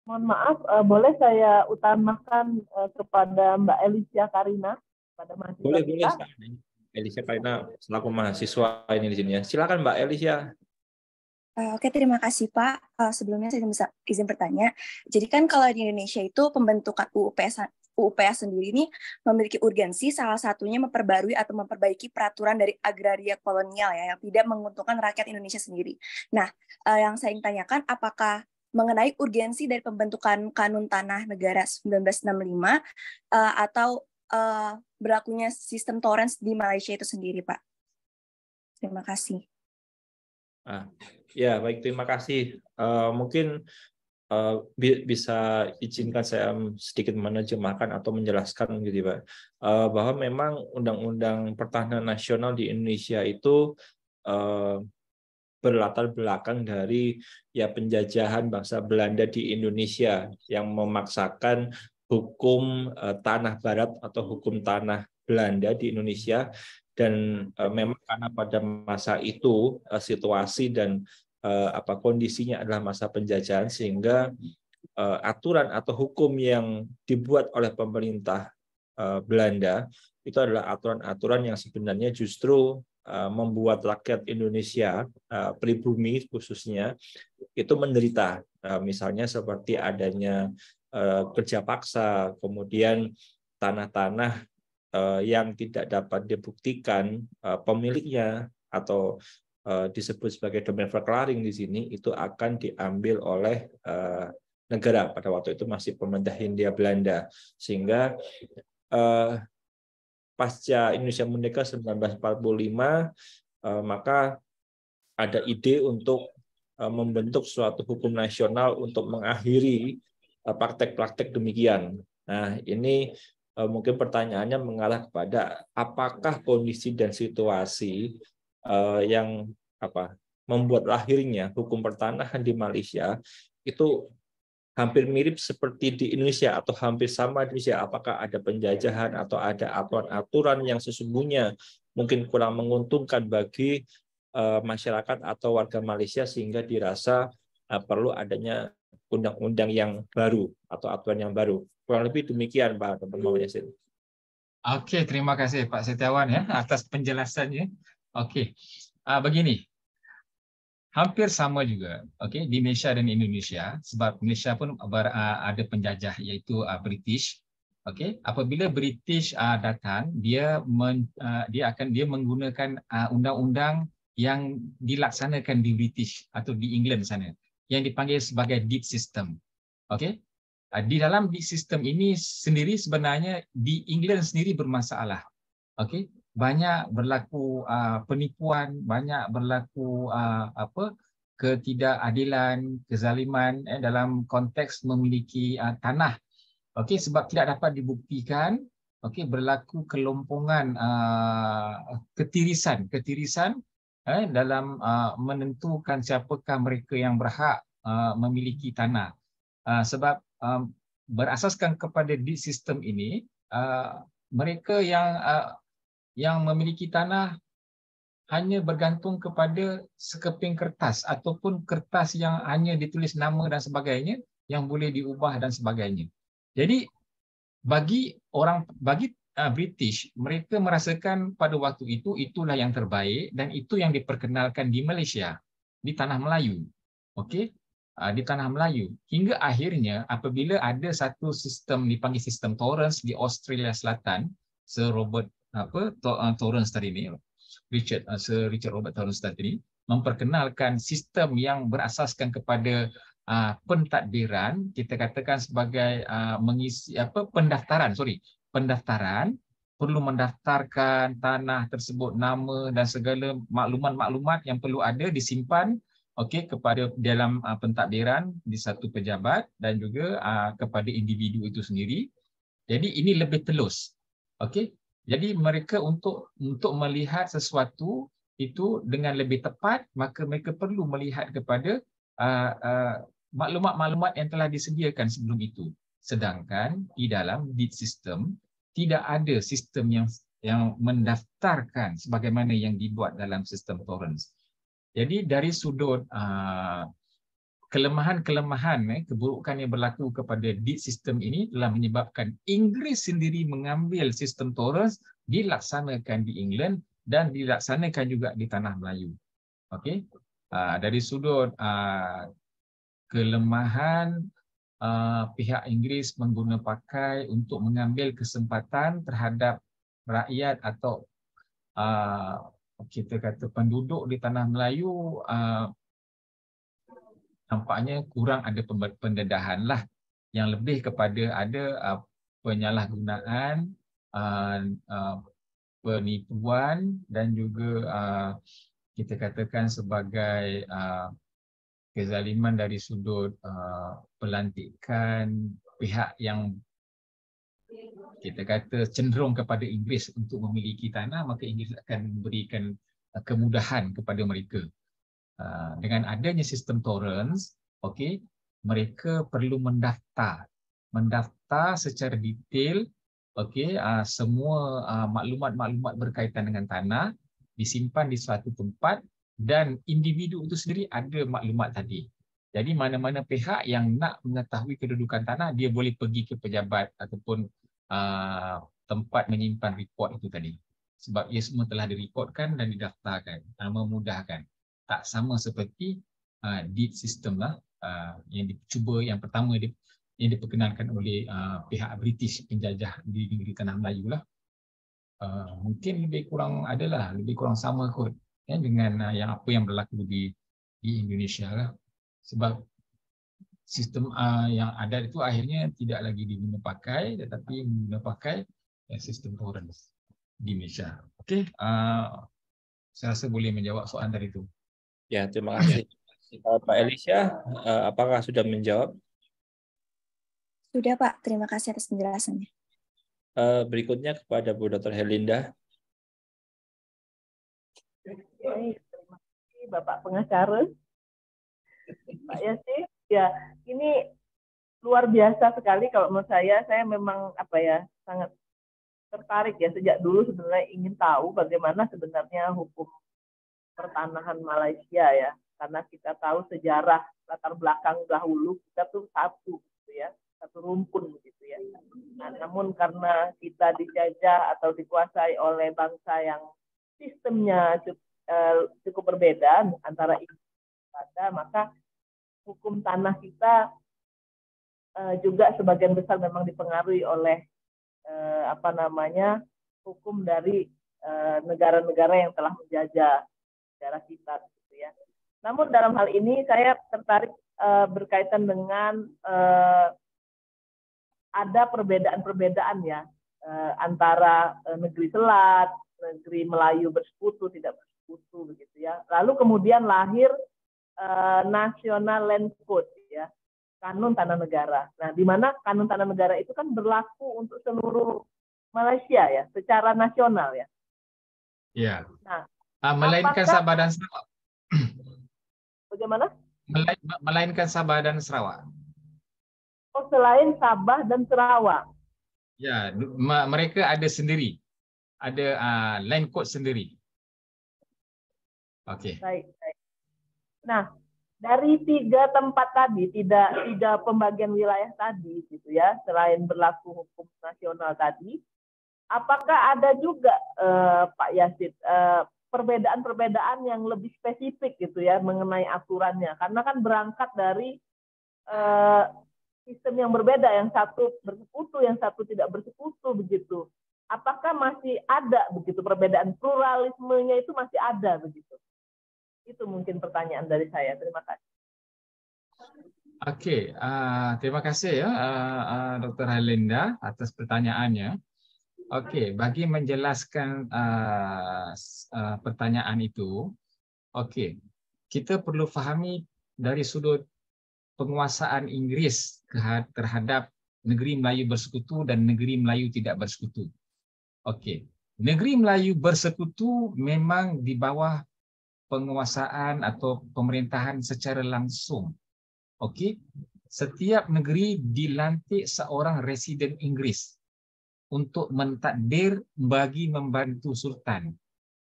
Mohon maaf, boleh saya utamakan kepada Mbak Elicia Karina, pada mahasiswa boleh, kita? Boleh. Elicia Karina selaku mahasiswa ini di sini ya. Silakan Mbak Elicia. Oke, terima kasih Pak. Sebelumnya saya bisa izin bertanya. Jadi kan kalau di Indonesia itu pembentukan UUPS sendiri ini memiliki urgensi, salah satunya memperbarui atau memperbaiki peraturan dari agraria kolonial ya, yang tidak menguntungkan rakyat Indonesia sendiri. Nah, yang saya ingin tanyakan, apakah mengenai urgensi dari pembentukan Kanun Tanah Negara 1965 atau berlakunya sistem torrens di Malaysia itu sendiri, Pak? Terima kasih. Ya, baik, terima kasih. Mungkin bisa izinkan saya sedikit menerjemahkan atau menjelaskan gitu Pak, bahwa memang Undang-Undang Pertahanan Nasional di Indonesia itu berlatar belakang dari ya penjajahan bangsa Belanda di Indonesia yang memaksakan hukum tanah barat atau hukum tanah Belanda di Indonesia, dan memang karena pada masa itu situasi dan kondisinya adalah masa penjajahan, sehingga aturan atau hukum yang dibuat oleh pemerintah Belanda itu adalah aturan-aturan yang sebenarnya justru membuat rakyat Indonesia pribumi khususnya itu menderita, misalnya seperti adanya kerja paksa, kemudian tanah-tanah yang tidak dapat dibuktikan pemiliknya atau disebut sebagai domain verklaring di sini, itu akan diambil oleh negara. Pada waktu itu masih pemerintah Hindia Belanda, sehingga pasca Indonesia Merdeka 1945 maka ada ide untuk membentuk suatu hukum nasional untuk mengakhiri praktek-praktek demikian. Nah, ini mungkin pertanyaannya mengarah kepada apakah kondisi dan situasi yang membuat lahirnya hukum pertanahan di Malaysia itu hampir mirip seperti di Indonesia atau hampir sama di Indonesia. Apakah ada penjajahan atau ada aturan-aturan yang sesungguhnya mungkin kurang menguntungkan bagi masyarakat atau warga Malaysia, sehingga dirasa perlu adanya undang-undang yang baru atau aturan yang baru. Kurang lebih demikian Pak Dr. Muhammad Yasin. Oke, terima kasih Pak Setiawan ya atas penjelasannya. Oke, begini, hampir sama juga, oke, di Malaysia dan Indonesia, sebab Malaysia pun ada penjajah yaitu British. Oke, apabila British datang, dia menggunakan undang-undang yang dilaksanakan di British atau di England sana, yang dipanggil sebagai deed system. Oke. Di dalam deed system ini sendiri sebenarnya di England sendiri bermasalah. Okey, banyak berlaku penipuan, banyak berlaku ketidakadilan, kezaliman dalam konteks memiliki tanah. Okey, sebab tidak dapat dibuktikan, okey, berlaku kelompongan ketirisan dalam menentukan siapakah mereka yang berhak memiliki tanah. Sebab berasaskan kepada deed system ini, mereka yang memiliki tanah hanya bergantung kepada sekeping kertas ataupun kertas yang hanya ditulis nama dan sebagainya yang boleh diubah dan sebagainya. Jadi bagi British, mereka merasakan pada waktu itu itulah yang terbaik dan itu yang diperkenalkan di Malaysia, di tanah Melayu. Okey, di tanah Melayu, hingga akhirnya apabila ada satu sistem dipanggil sistem Torrens di Australia Selatan, Sir Robert Torrens tadi ni, Sir Richard Robert Torrens tadi memperkenalkan sistem yang berasaskan kepada pentadbiran, kita katakan sebagai mengisi pendaftaran perlu mendaftarkan tanah tersebut, nama dan segala maklumat-maklumat yang perlu ada disimpan, okey, kepada dalam pentadbiran di satu pejabat dan juga kepada individu itu sendiri. Jadi ini lebih telus. Okey. Jadi mereka untuk melihat sesuatu itu dengan lebih tepat, maka mereka perlu melihat kepada maklumat-maklumat yang telah disediakan sebelum itu. Sedangkan di dalam deed system tidak ada sistem yang mendaftarkan sebagaimana yang dibuat dalam sistem Torrens. Jadi dari sudut kelemahan-kelemahan, keburukan yang berlaku kepada deed system ini telah menyebabkan Inggeris sendiri mengambil sistem Torrens, dilaksanakan di England dan dilaksanakan juga di tanah Melayu. Okey, dari sudut kelemahan, pihak Inggeris mengguna pakai untuk mengambil kesempatan terhadap rakyat atau kita kata penduduk di tanah Melayu, nampaknya kurang ada pendedahan lah, yang lebih kepada ada penyalahgunaan, penipuan, dan juga kita katakan sebagai kezaliman dari sudut pelantikan pihak yang kita kata cenderung kepada Inggeris untuk memiliki tanah, maka Inggeris akan memberikan kemudahan kepada mereka. Dengan adanya sistem tolerance, okey, mereka perlu mendaftar secara detail, okey, semua maklumat-maklumat berkaitan dengan tanah disimpan di suatu tempat dan individu itu sendiri ada maklumat tadi. Jadi mana-mana pihak yang nak mengetahui kedudukan tanah, dia boleh pergi ke pejabat ataupun tempat menyimpan report itu tadi. Sebab ia semua telah direkodkan dan didaftarkan, memudahkan. Tak sama seperti deed system lah, yang dicuba yang pertama yang diperkenalkan oleh pihak British penjajah di negeri Tanah Melayu lah. Mungkin lebih kurang sama kot ya, dengan yang apa yang berlaku di Indonesia lah. Sebab sistem yang ada itu akhirnya tidak lagi diguna pakai, tetapi guna pakai sistem tolerance di Malaysia. Okey, saya rasa boleh menjawab soalan tadi itu. Ya, terima kasih. Pak Elisha, apakah sudah menjawab? Sudah, Pak. Terima kasih atas penjelasannya. Berikutnya kepada Bu Dr. Herlinda. Baik, terima kasih Bapak pengacara. Pak Yasin, ya ini luar biasa sekali kalau menurut saya memang sangat tertarik ya, sejak dulu sebenarnya ingin tahu bagaimana sebenarnya hukum pertanahan Malaysia ya, karena kita tahu sejarah latar belakang dahulu kita tuh satu gitu ya, satu rumpun gitu ya. Nah, namun karena kita dijajah atau dikuasai oleh bangsa yang sistemnya cukup berbeda antara maka hukum tanah kita juga sebagian besar memang dipengaruhi oleh hukum dari negara-negara yang telah menjajah negara kita gitu ya. Namun dalam hal ini saya tertarik berkaitan dengan ada perbedaan-perbedaan ya antara negeri Selat, negeri Melayu bersekutu, tidak bersekutu begitu ya. Lalu kemudian lahir National Land Code ya, kanun tanah negara. Nah, di mana kanun tanah negara itu kan berlaku untuk seluruh Malaysia ya, secara nasional ya. Ya. Nah, melainkan Sabah dan Sarawak. Bagaimana? Melainkan Sabah dan Sarawak. Oh, selain Sabah dan Sarawak. Ya, mereka ada sendiri. Ada land code sendiri. Okey. Baik. Nah, dari 3 tempat tadi, tiga pembagian wilayah tadi, gitu ya, selain berlaku hukum nasional tadi, apakah ada juga Pak Yasid perbedaan-perbedaan yang lebih spesifik gitu ya mengenai aturannya? Karena kan berangkat dari sistem yang berbeda, yang satu bersekutu, yang satu tidak bersekutu begitu. Apakah masih ada begitu perbedaan, pluralismenya itu masih ada begitu? Itu mungkin pertanyaan dari saya. Terima kasih. Okey, terima kasih ya Dr. Herlinda atas pertanyaannya. Okey, bagi menjelaskan pertanyaan itu, okey, kita perlu fahami dari sudut penguasaan Inggeris terhadap negeri Melayu bersekutu dan negeri Melayu tidak bersekutu. Okey, negeri Melayu bersekutu memang di bawah penguasaan atau pemerintahan secara langsung. Okey, setiap negeri dilantik seorang residen Inggeris untuk mentadbir bagi membantu sultan.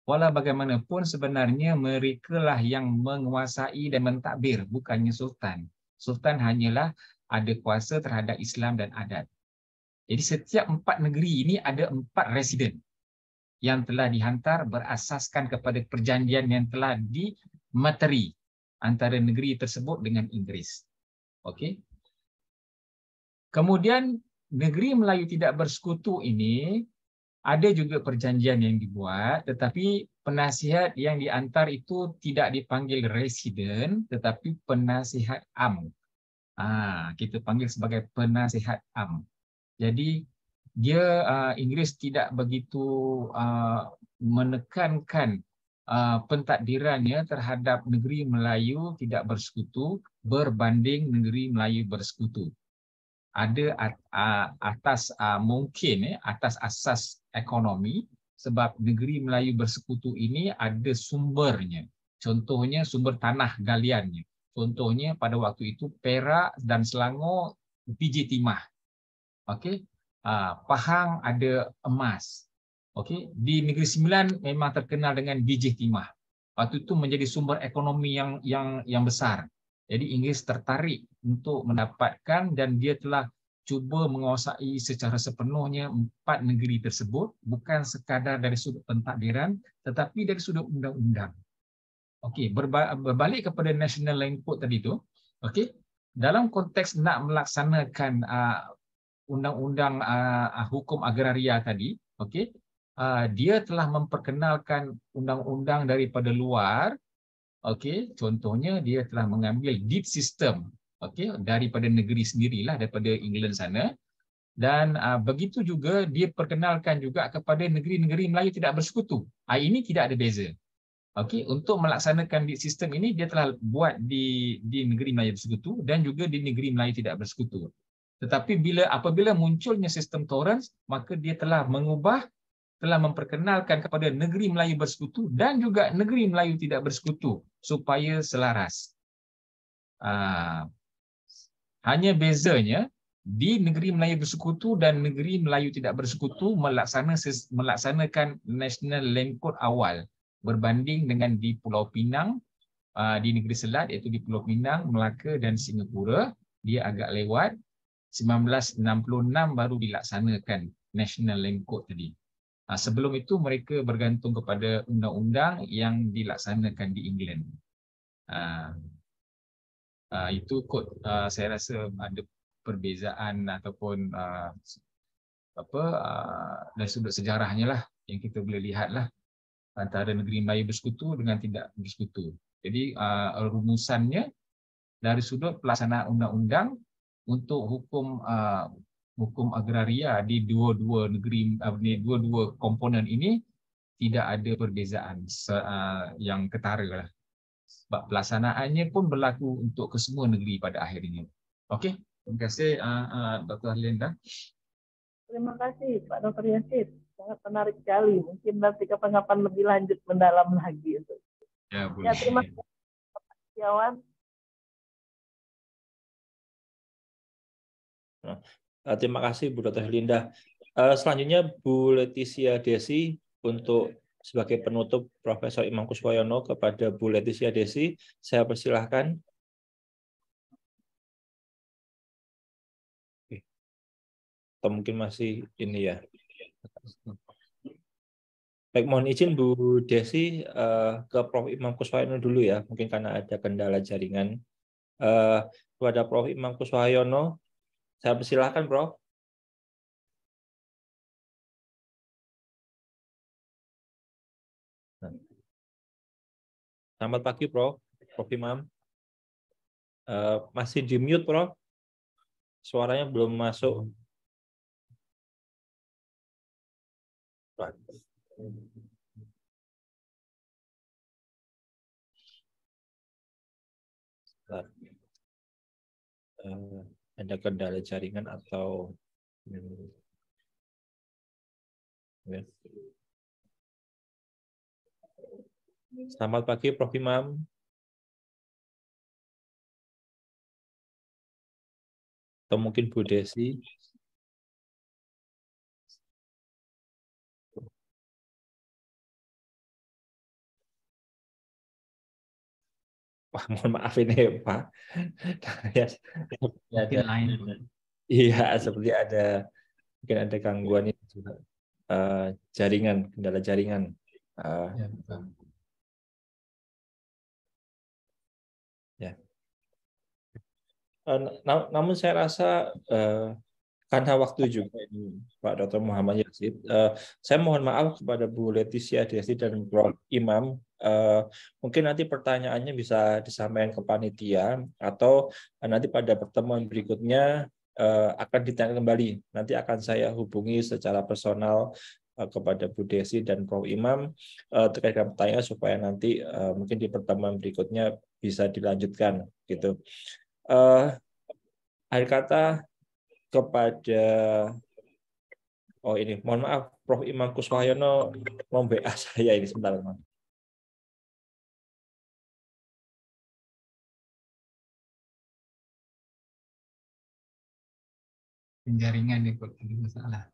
Walau bagaimanapun sebenarnya mereka lah yang menguasai dan mentadbir, bukannya sultan. Sultan hanyalah ada kuasa terhadap Islam dan adat. Jadi setiap 4 negeri ini ada 4 residen yang telah dihantar berasaskan kepada perjanjian yang telah dimateri antara negeri tersebut dengan Inggeris. Okey. Kemudian negeri Melayu tidak bersekutu ini ada juga perjanjian yang dibuat, tetapi penasihat yang diantar itu tidak dipanggil residen tetapi penasihat am. Kita panggil sebagai penasihat am. Jadi dia Inggeris tidak begitu menekankan pentakdirannya terhadap negeri Melayu tidak bersekutu berbanding negeri Melayu bersekutu. Ada atas mungkin atas asas ekonomi, sebab negeri Melayu bersekutu ini ada sumbernya. Contohnya sumber tanah galiannya. Contohnya pada waktu itu Perak dan Selangor biji timah. Okey. Pahang ada emas. Okey, di Negeri Sembilan memang terkenal dengan biji timah. Waktu itu menjadi sumber ekonomi yang besar. Jadi Inggeris tertarik untuk mendapatkan, dan dia telah cuba menguasai secara sepenuhnya 4 negeri tersebut, bukan sekadar dari sudut pentakdiran tetapi dari sudut undang-undang. Okey, berbalik kepada National Land Code tadi tu, okey, dalam konteks nak melaksanakan undang-undang hukum agraria tadi, okey, dia telah memperkenalkan undang-undang daripada luar. Okey, contohnya dia telah mengambil deed system, okey, daripada negeri sendirilah, daripada England sana, dan begitu juga dia perkenalkan juga kepada negeri-negeri Melayu tidak bersekutu. Ini tidak ada beza. Okey, untuk melaksanakan deed system ini dia telah buat di negeri Melayu bersekutu dan juga di negeri Melayu tidak bersekutu. Tetapi apabila munculnya sistem Torrens, maka dia telah memperkenalkan kepada negeri Melayu bersekutu dan juga negeri Melayu tidak bersekutu supaya selaras. Hanya bezanya di negeri Melayu bersekutu dan negeri Melayu tidak bersekutu melaksanakan National Land Code awal berbanding dengan di Pulau Pinang, di negeri Selat, iaitu di Pulau Pinang, Melaka dan Singapura, dia agak lewat. 1966 baru dilaksanakan National Land Code tadi. Sebelum itu mereka bergantung kepada undang-undang yang dilaksanakan di England. Itu kod, saya rasa ada perbezaan ataupun dari sudut sejarahnya lah yang kita boleh lihat lah antara negeri Melayu bersekutu dengan tidak bersekutu. Jadi rumusannya dari sudut pelaksanaan undang-undang untuk hukum agraria di dua-dua negeri, dua-dua komponen ini tidak ada perbezaan yang ketara lah. Sebab pelaksanaannya pun berlaku untuk kesemua negeri pada akhirnya. Okey, terima kasih Dr. Harlinda. Terima kasih Pak Dr. Yasid. Sangat menarik sekali. Mungkin nanti kapan-kapan lebih lanjut mendalam lagi itu. Ya, boleh. Ya, terima kasih Pak Setiawan. Terima kasih Bu Dr. Herlinda. Selanjutnya Bu Leticia Desi untuk sebagai penutup Profesor Imam Kuswoyono. Kepada Bu Leticia Desi, saya persilahkan. Atau mungkin masih ini ya. Baik, mohon izin Bu Desi ke Prof. Imam Kuswoyono dulu ya, mungkin karena ada kendala jaringan. Kepada Prof. Imam Kuswoyono, saya persilahkan, Prof. Selamat pagi, Prof. Prof. Imam. Masih di mute, Prof. Suaranya belum masuk. Ada kendala jaringan atau Selamat pagi Prof. Imam. Atau mungkin Bu Desi. Wah, mohon maaf ini Pak. Iya, seperti ada mungkin ada gangguan itu juga. Jaringan, kendala jaringan. Ya. Namun saya rasa karena waktu juga ini Pak Dr. Muhammad Yasid, saya mohon maaf kepada Bu Leticia Desi dan Prof. Imam. Mungkin nanti pertanyaannya bisa disampaikan ke panitia atau nanti pada pertemuan berikutnya akan ditanyakan kembali. Nanti akan saya hubungi secara personal kepada Bu Desi dan Prof. Imam terkait dengan pertanyaan supaya nanti mungkin di pertemuan berikutnya bisa dilanjutkan gitu. Akhir kata kepada ini mohon maaf Prof. Imam Kuswoyono mau WA saya ini sebentar. Penjaringan nih kok ada masalah.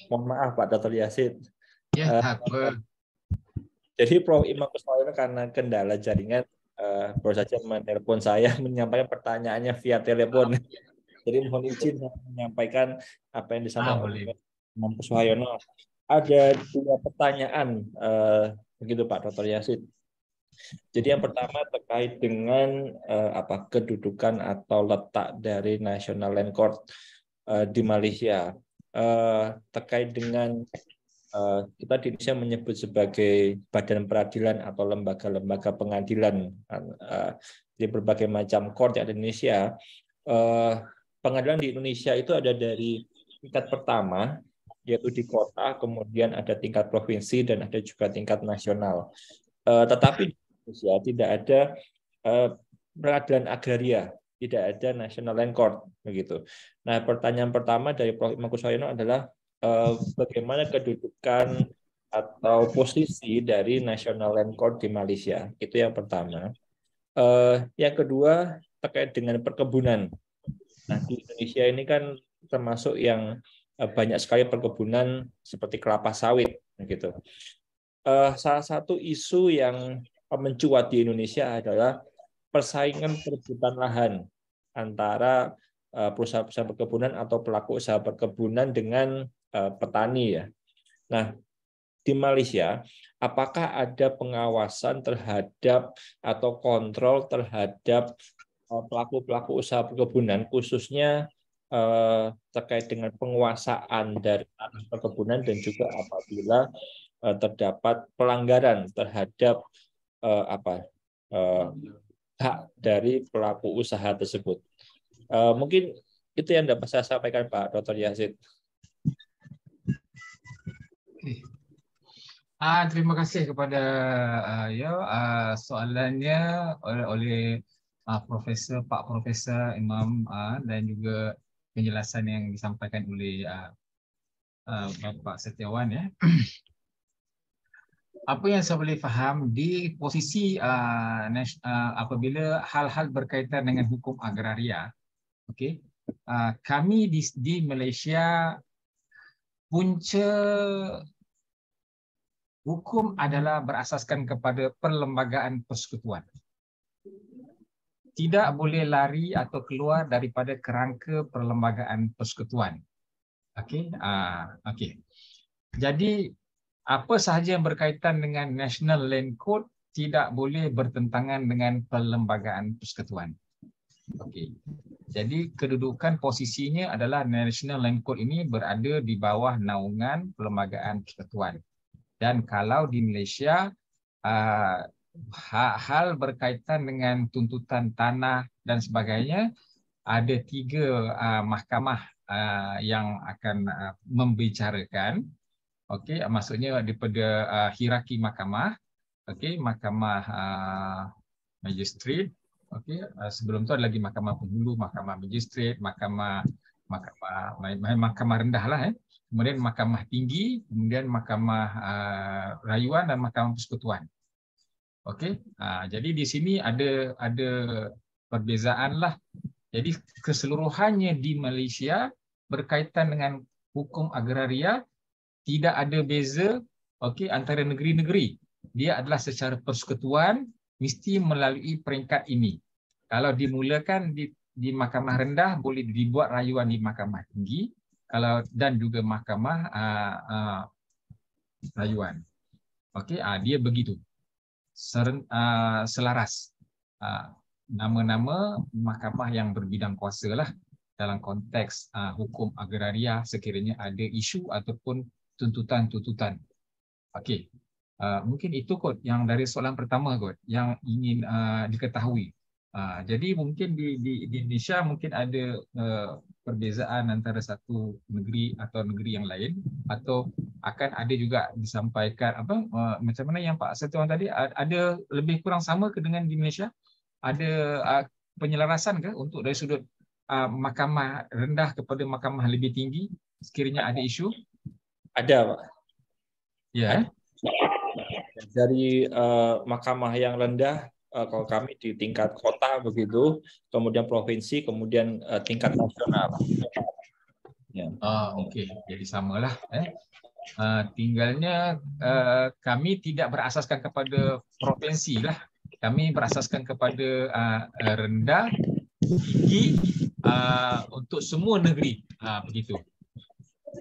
Mohon maaf Pak Dr. Yasin. Ya, apa? Jadi Prof. Imam Kuswoyono karena kendala jaringan baru saja menelpon saya menyampaikan pertanyaannya via telepon. Jadi mohon izin saya menyampaikan apa yang disampaikan oleh Imam Kuswoyono. Ada 2 pertanyaan begitu Pak Dr. Yasin. Jadi yang pertama terkait dengan kedudukan atau letak dari National Land Court di Malaysia. Terkait dengan kita di Indonesia menyebut sebagai badan peradilan atau lembaga-lembaga pengadilan di berbagai macam court yang ada di Indonesia. Pengadilan di Indonesia itu ada dari tingkat pertama yaitu di kota, kemudian ada tingkat provinsi dan ada juga tingkat nasional. Tetapi di Indonesia tidak ada peradilan agraria, tidak ada National Land Court begitu. Nah, pertanyaan pertama dari Prof. Imam Kuswoyono adalah bagaimana kedudukan atau posisi dari National Land Court di Malaysia. Itu yang pertama. Yang kedua terkait dengan perkebunan. Nah, di Indonesia ini kan termasuk yang banyak sekali perkebunan seperti kelapa sawit gitu. Salah satu isu yang mencuat di Indonesia adalah persaingan perebutan lahan antara perusahaan perkebunan atau pelaku usaha perkebunan dengan petani ya. Nah, di Malaysia, apakah ada pengawasan terhadap atau kontrol terhadap pelaku-pelaku usaha perkebunan, khususnya terkait dengan penguasaan dari tanah perkebunan dan juga apabila terdapat pelanggaran terhadap hak dari pelaku usaha tersebut. Mungkin itu yang dapat saya sampaikan Pak Dr. Yasin. Terima kasih kepada soalannya oleh Pak Profesor Imam dan juga penjelasan yang disampaikan oleh Bapak Setiawan ya. apa yang saya boleh faham di posisi apabila hal-hal berkaitan dengan hukum agraria, okey, kami di Malaysia punca hukum adalah berasaskan kepada perlembagaan persekutuan. Tidak boleh lari atau keluar daripada kerangka perlembagaan persekutuan. Okey, okey. Jadi apa sahaja yang berkaitan dengan National Land Code tidak boleh bertentangan dengan perlembagaan persekutuan. Okey. Jadi kedudukan posisinya adalah National Land Code ini berada di bawah naungan perlembagaan persekutuan. Dan kalau di Malaysia hal berkaitan dengan tuntutan tanah dan sebagainya, ada 3 mahkamah yang akan membicarakan. Okey, maksudnya daripada hierarki mahkamah, okey, mahkamah magistrate, okey, sebelum tu ada lagi mahkamah penghulu, mahkamah magistrate, mahkamah rendah lah, kemudian mahkamah tinggi, kemudian mahkamah rayuan dan mahkamah persekutuan. Okey, jadi di sini ada perbezaan lah. Jadi keseluruhannya di Malaysia berkaitan dengan hukum agraria tidak ada beza, okey, antara negeri-negeri. Dia adalah secara persekutuan mesti melalui peringkat ini. Kalau dimulakan di mahkamah rendah, boleh dibuat rayuan di mahkamah tinggi, dan juga mahkamah rayuan. Okey, dia begitu. Selaras. Nama-nama mahkamah yang berbidang kuasa lah dalam konteks hukum agraria sekiranya ada isu ataupun tuntutan-tuntutan. Okey. Mungkin itu kot yang dari soalan pertama kot yang ingin diketahui. Jadi mungkin di Indonesia mungkin ada perbezaan antara satu negeri atau negeri yang lain, atau akan ada juga disampaikan macam mana yang Pak Setiawan tadi, ada lebih kurang sama ke dengan di Malaysia? Ada penyelarasan ke untuk dari sudut mahkamah rendah kepada mahkamah lebih tinggi sekiranya ada isu? Ada, Pak. Ya. Dari mahkamah yang rendah, kalau kami di tingkat kota begitu, kemudian provinsi, kemudian tingkat nasional. Ya. Okey, jadi samalah. Tinggalnya kami tidak berasaskan kepada provinsi lah. Kami berasaskan kepada rendah, tinggi untuk semua negeri, begitu.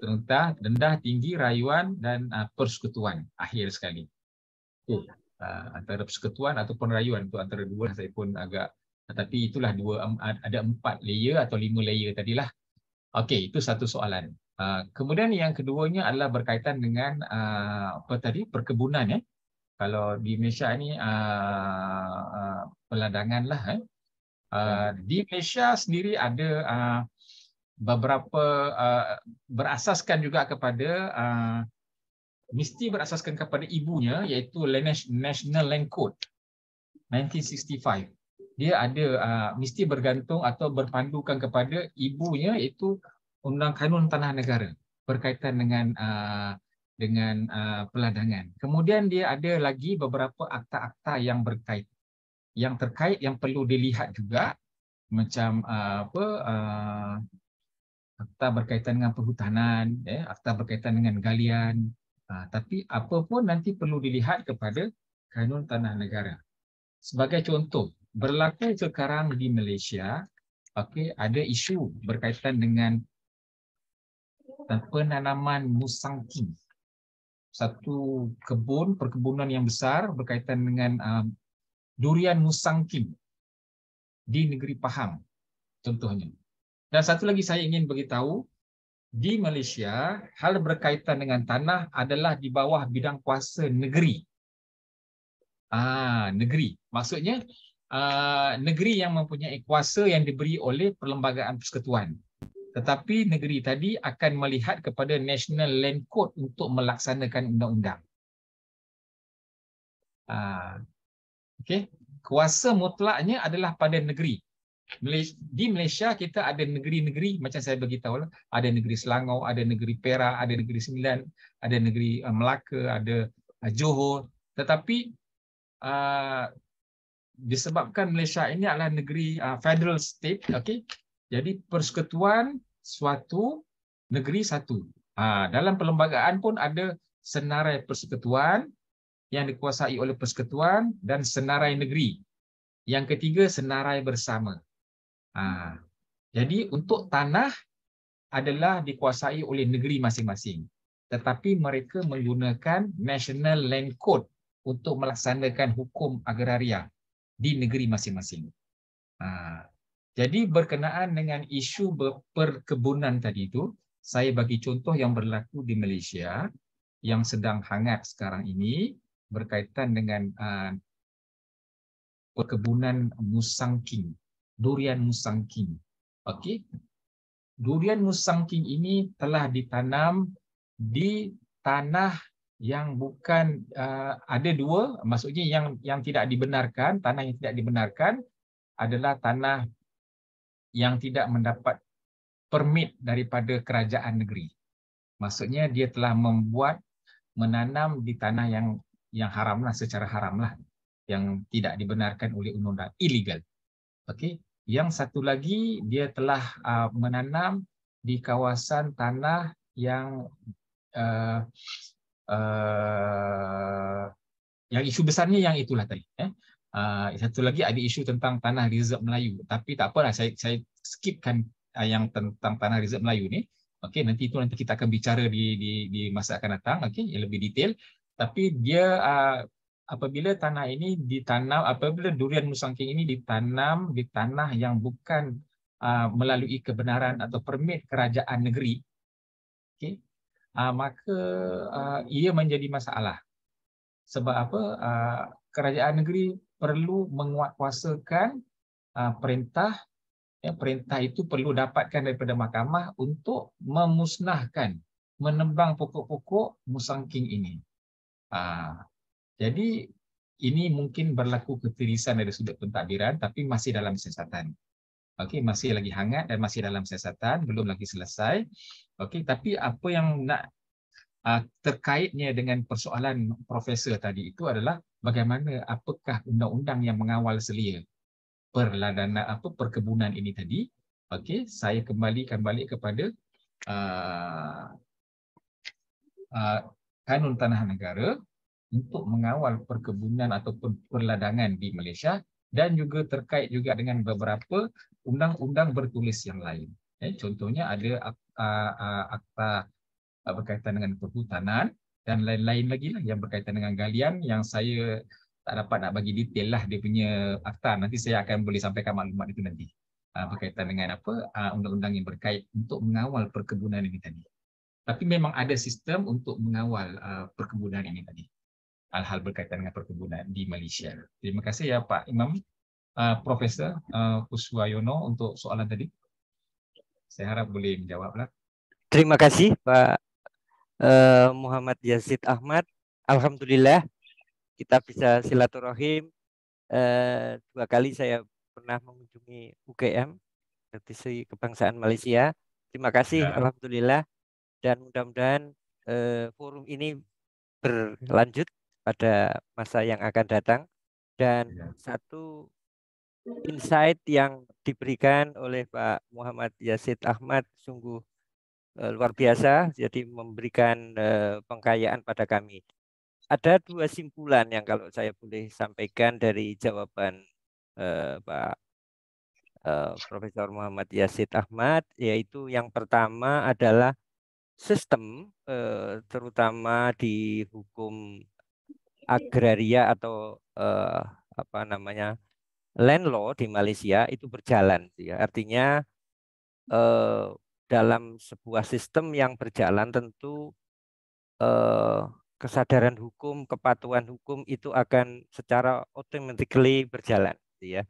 Rendah, tinggi, rayuan dan persekutuan akhir sekali. Antara persekutuan ataupun rayuan itu antara dua, saya pun agak, tapi itulah ada 4 layer atau 5 layer tadilah. Okey, itu satu soalan. Kemudian yang keduanya adalah berkaitan dengan perkebunan, ya. Kalau di Malaysia ni peladangan lah. Di Malaysia sendiri ada beberapa berasaskan juga kepada mesti berasaskan kepada ibunya, iaitu National Land Code 1965. Dia ada mesti bergantung atau berpandukan kepada ibunya, iaitu Undang Kanun Tanah Negara berkaitan dengan peladangan. Kemudian dia ada lagi beberapa akta-akta yang terkait yang perlu dilihat juga, macam akta berkaitan dengan perhutanan, akta berkaitan dengan galian. Tapi apa pun nanti perlu dilihat kepada Kanun Tanah Negara. Sebagai contoh, berlaku sekarang di Malaysia, ada isu berkaitan dengan penanaman musangking. Satu perkebunan yang besar berkaitan dengan durian musangking di negeri Pahang, contohnya. Dan satu lagi saya ingin beritahu, di Malaysia, hal berkaitan dengan tanah adalah di bawah bidang kuasa negeri. Negeri. Maksudnya, negeri yang mempunyai kuasa yang diberi oleh Perlembagaan Persekutuan. Tetapi negeri tadi akan melihat kepada National Land Code untuk melaksanakan undang-undang. Okey. Kuasa mutlaknya adalah pada negeri. Di Malaysia kita ada negeri-negeri, macam saya beritahu, ada negeri Selangor, ada negeri Perak, ada negeri Sembilan, ada negeri Melaka, ada Johor. Tetapi disebabkan Malaysia ini adalah negeri federal state, okey. Jadi persekutuan suatu negeri satu. Dalam perlembagaan pun ada senarai persekutuan yang dikuasai oleh persekutuan dan senarai negeri. Yang ketiga senarai bersama. Jadi untuk tanah adalah dikuasai oleh negeri masing-masing. Tetapi mereka menggunakan National Land Code untuk melaksanakan hukum agraria di negeri masing-masing. Jadi berkenaan dengan isu perkebunan tadi itu, saya bagi contoh yang berlaku di Malaysia yang sedang hangat sekarang ini berkaitan dengan perkebunan musangking, durian musangking. Okey. Durian musangking ini telah ditanam di tanah yang bukan ada dua, maksudnya yang tidak dibenarkan, tanah yang tidak dibenarkan adalah tanah yang tidak mendapat permit daripada kerajaan negeri. Maksudnya dia telah menanam di tanah yang haramlah, secara haramlah, yang tidak dibenarkan oleh undang-undang, illegal. Okey. Yang satu lagi dia telah menanam di kawasan tanah yang yang isu besarnya yang itulah tadi. Satu lagi ada isu tentang tanah reserve Melayu. Tapi tak apalah, saya skipkan yang tentang tanah reserve Melayu ni. Okey, nanti kita akan bicara di masa akan datang, okey, yang lebih detail. Tapi dia apabila tanah ini ditanam, apabila durian musangking ini ditanam di tanah yang bukan melalui kebenaran atau permit kerajaan negeri, okey, maka ia menjadi masalah. Sebab apa? Kerajaan negeri perlu menguatkuasakan perintah. Perintah itu perlu dapatkan daripada mahkamah untuk memusnahkan, menebang pokok-pokok musangking ini. Jadi ini mungkin berlaku ketirisan dari sudut pentadbiran, tapi masih dalam siasatan. Okey, masih lagi hangat dan masih dalam siasatan, belum lagi selesai. Okey, tapi apa yang nak terkaitnya dengan persoalan profesor tadi itu adalah bagaimana, apakah undang-undang yang mengawal selia perkebunan ini tadi. Okey, saya kembalikan balik kepada Kanun Tanah Negara untuk mengawal perkebunan ataupun perladangan di Malaysia, dan juga terkait juga dengan beberapa undang-undang bertulis yang lain. Contohnya ada akta berkaitan dengan perhutanan dan lain-lain lagi lah yang berkaitan dengan galian, yang saya tak dapat nak bagi detail lah dia punya akta. Nanti saya akan boleh sampaikan maklumat itu nanti berkaitan dengan undang-undang yang berkait untuk mengawal perkebunan ini tadi. Tapi memang ada sistem untuk mengawal perkebunan ini tadi, hal-hal berkaitan dengan perkebunan di Malaysia. Terima kasih ya Pak Imam, Profesor Kuswayono untuk soalan tadi. Saya harap boleh menjawablah. Terima kasih Pak Muhammad Yazid Ahmad. Alhamdulillah kita bisa silaturahim. 2 kali saya pernah mengunjungi UGM, Tradisi Kebangsaan Malaysia. Terima kasih, alhamdulillah. Dan mudah-mudahan forum ini berlanjut pada masa yang akan datang. Dan satu insight yang diberikan oleh Pak Muhammad Yazid Ahmad sungguh luar biasa, jadi memberikan pengkayaan pada kami. Ada 2 simpulan yang kalau saya boleh sampaikan dari jawaban Pak Profesor Muhammad Yazid Ahmad, yaitu yang pertama adalah sistem terutama di hukum agraria atau land law di Malaysia itu berjalan, ya. Artinya dalam sebuah sistem yang berjalan tentu kesadaran hukum, kepatuhan hukum itu akan secara automatically berjalan, ya.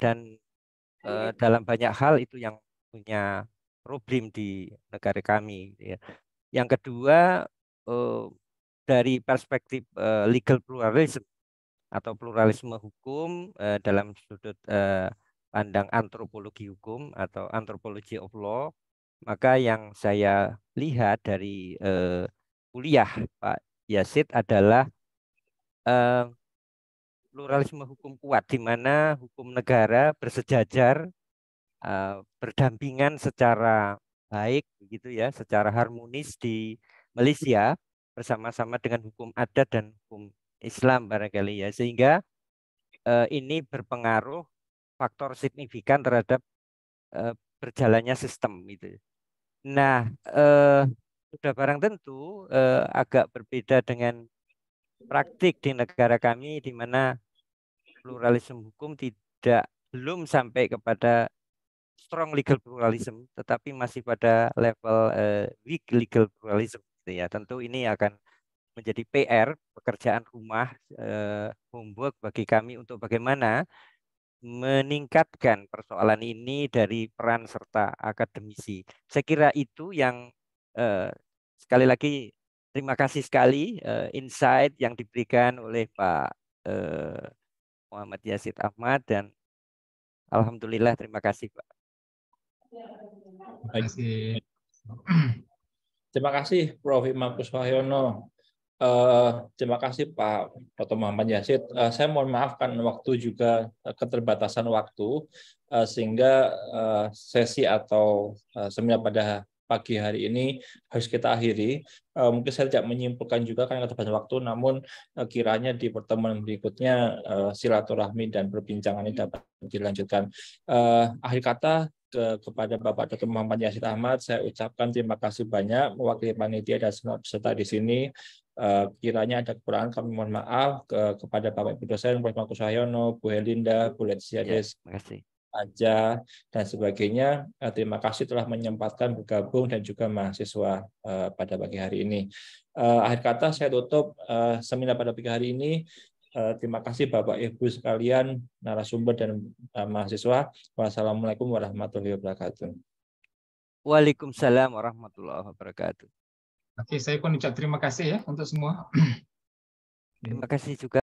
Dan dalam banyak hal itu yang punya problem di negara kami, ya. Yang kedua, dari perspektif legal pluralism atau pluralisme hukum dalam sudut pandang antropologi hukum atau anthropology of law, maka yang saya lihat dari kuliah Pak Yazid adalah pluralisme hukum kuat, di mana hukum negara bersejajar, berdampingan secara baik, begitu ya, secara harmonis di Malaysia bersama-sama dengan hukum adat dan hukum Islam barangkali ya, sehingga ini berpengaruh faktor signifikan terhadap berjalannya sistem itu. Nah, sudah barang tentu agak berbeda dengan praktik di negara kami, di mana pluralisme hukum belum sampai kepada strong legal pluralism, tetapi masih pada level weak legal pluralism. Gitu ya. Tentu ini akan menjadi PR, pekerjaan rumah, homework bagi kami untuk bagaimana meningkatkan persoalan ini dari peran serta akademisi. Saya kira itu yang sekali lagi terima kasih sekali insight yang diberikan oleh Pak Muhammad Yazid Ahmad, dan alhamdulillah terima kasih Pak. Terima kasih. Terima kasih Prof. Imam Kuswahyono. Terima kasih Pak Dr. Muhammad Yazid. Saya mohon maaf kan waktu juga keterbatasan waktu, sehingga sesi atau seminar pada pagi hari ini harus kita akhiri. Mungkin saya tidak menyimpulkan juga karena keterbatasan waktu, namun kiranya di pertemuan berikutnya silaturahmi dan perbincangan ini dapat dilanjutkan. Akhir kata kepada Bapak Dr. Muhammad Yazid Ahmad, saya ucapkan terima kasih banyak mewakili panitia dan semua peserta di sini. Kiranya ada kekurangan kami mohon maaf kepada Bapak Ibu dosen, Prof. Imam Kuswahyono, Bu Helinda, Bu Letsiades, Aja, dan sebagainya. Terima kasih telah menyempatkan bergabung dan juga mahasiswa pada pagi hari ini. Akhir kata saya tutup seminar pada pagi hari ini. Terima kasih Bapak Ibu sekalian, narasumber dan mahasiswa. Wassalamualaikum warahmatullahi wabarakatuh. Waalaikumsalam warahmatullahi wabarakatuh. Oke, saya pun ucap terima kasih ya untuk semua. Terima kasih juga.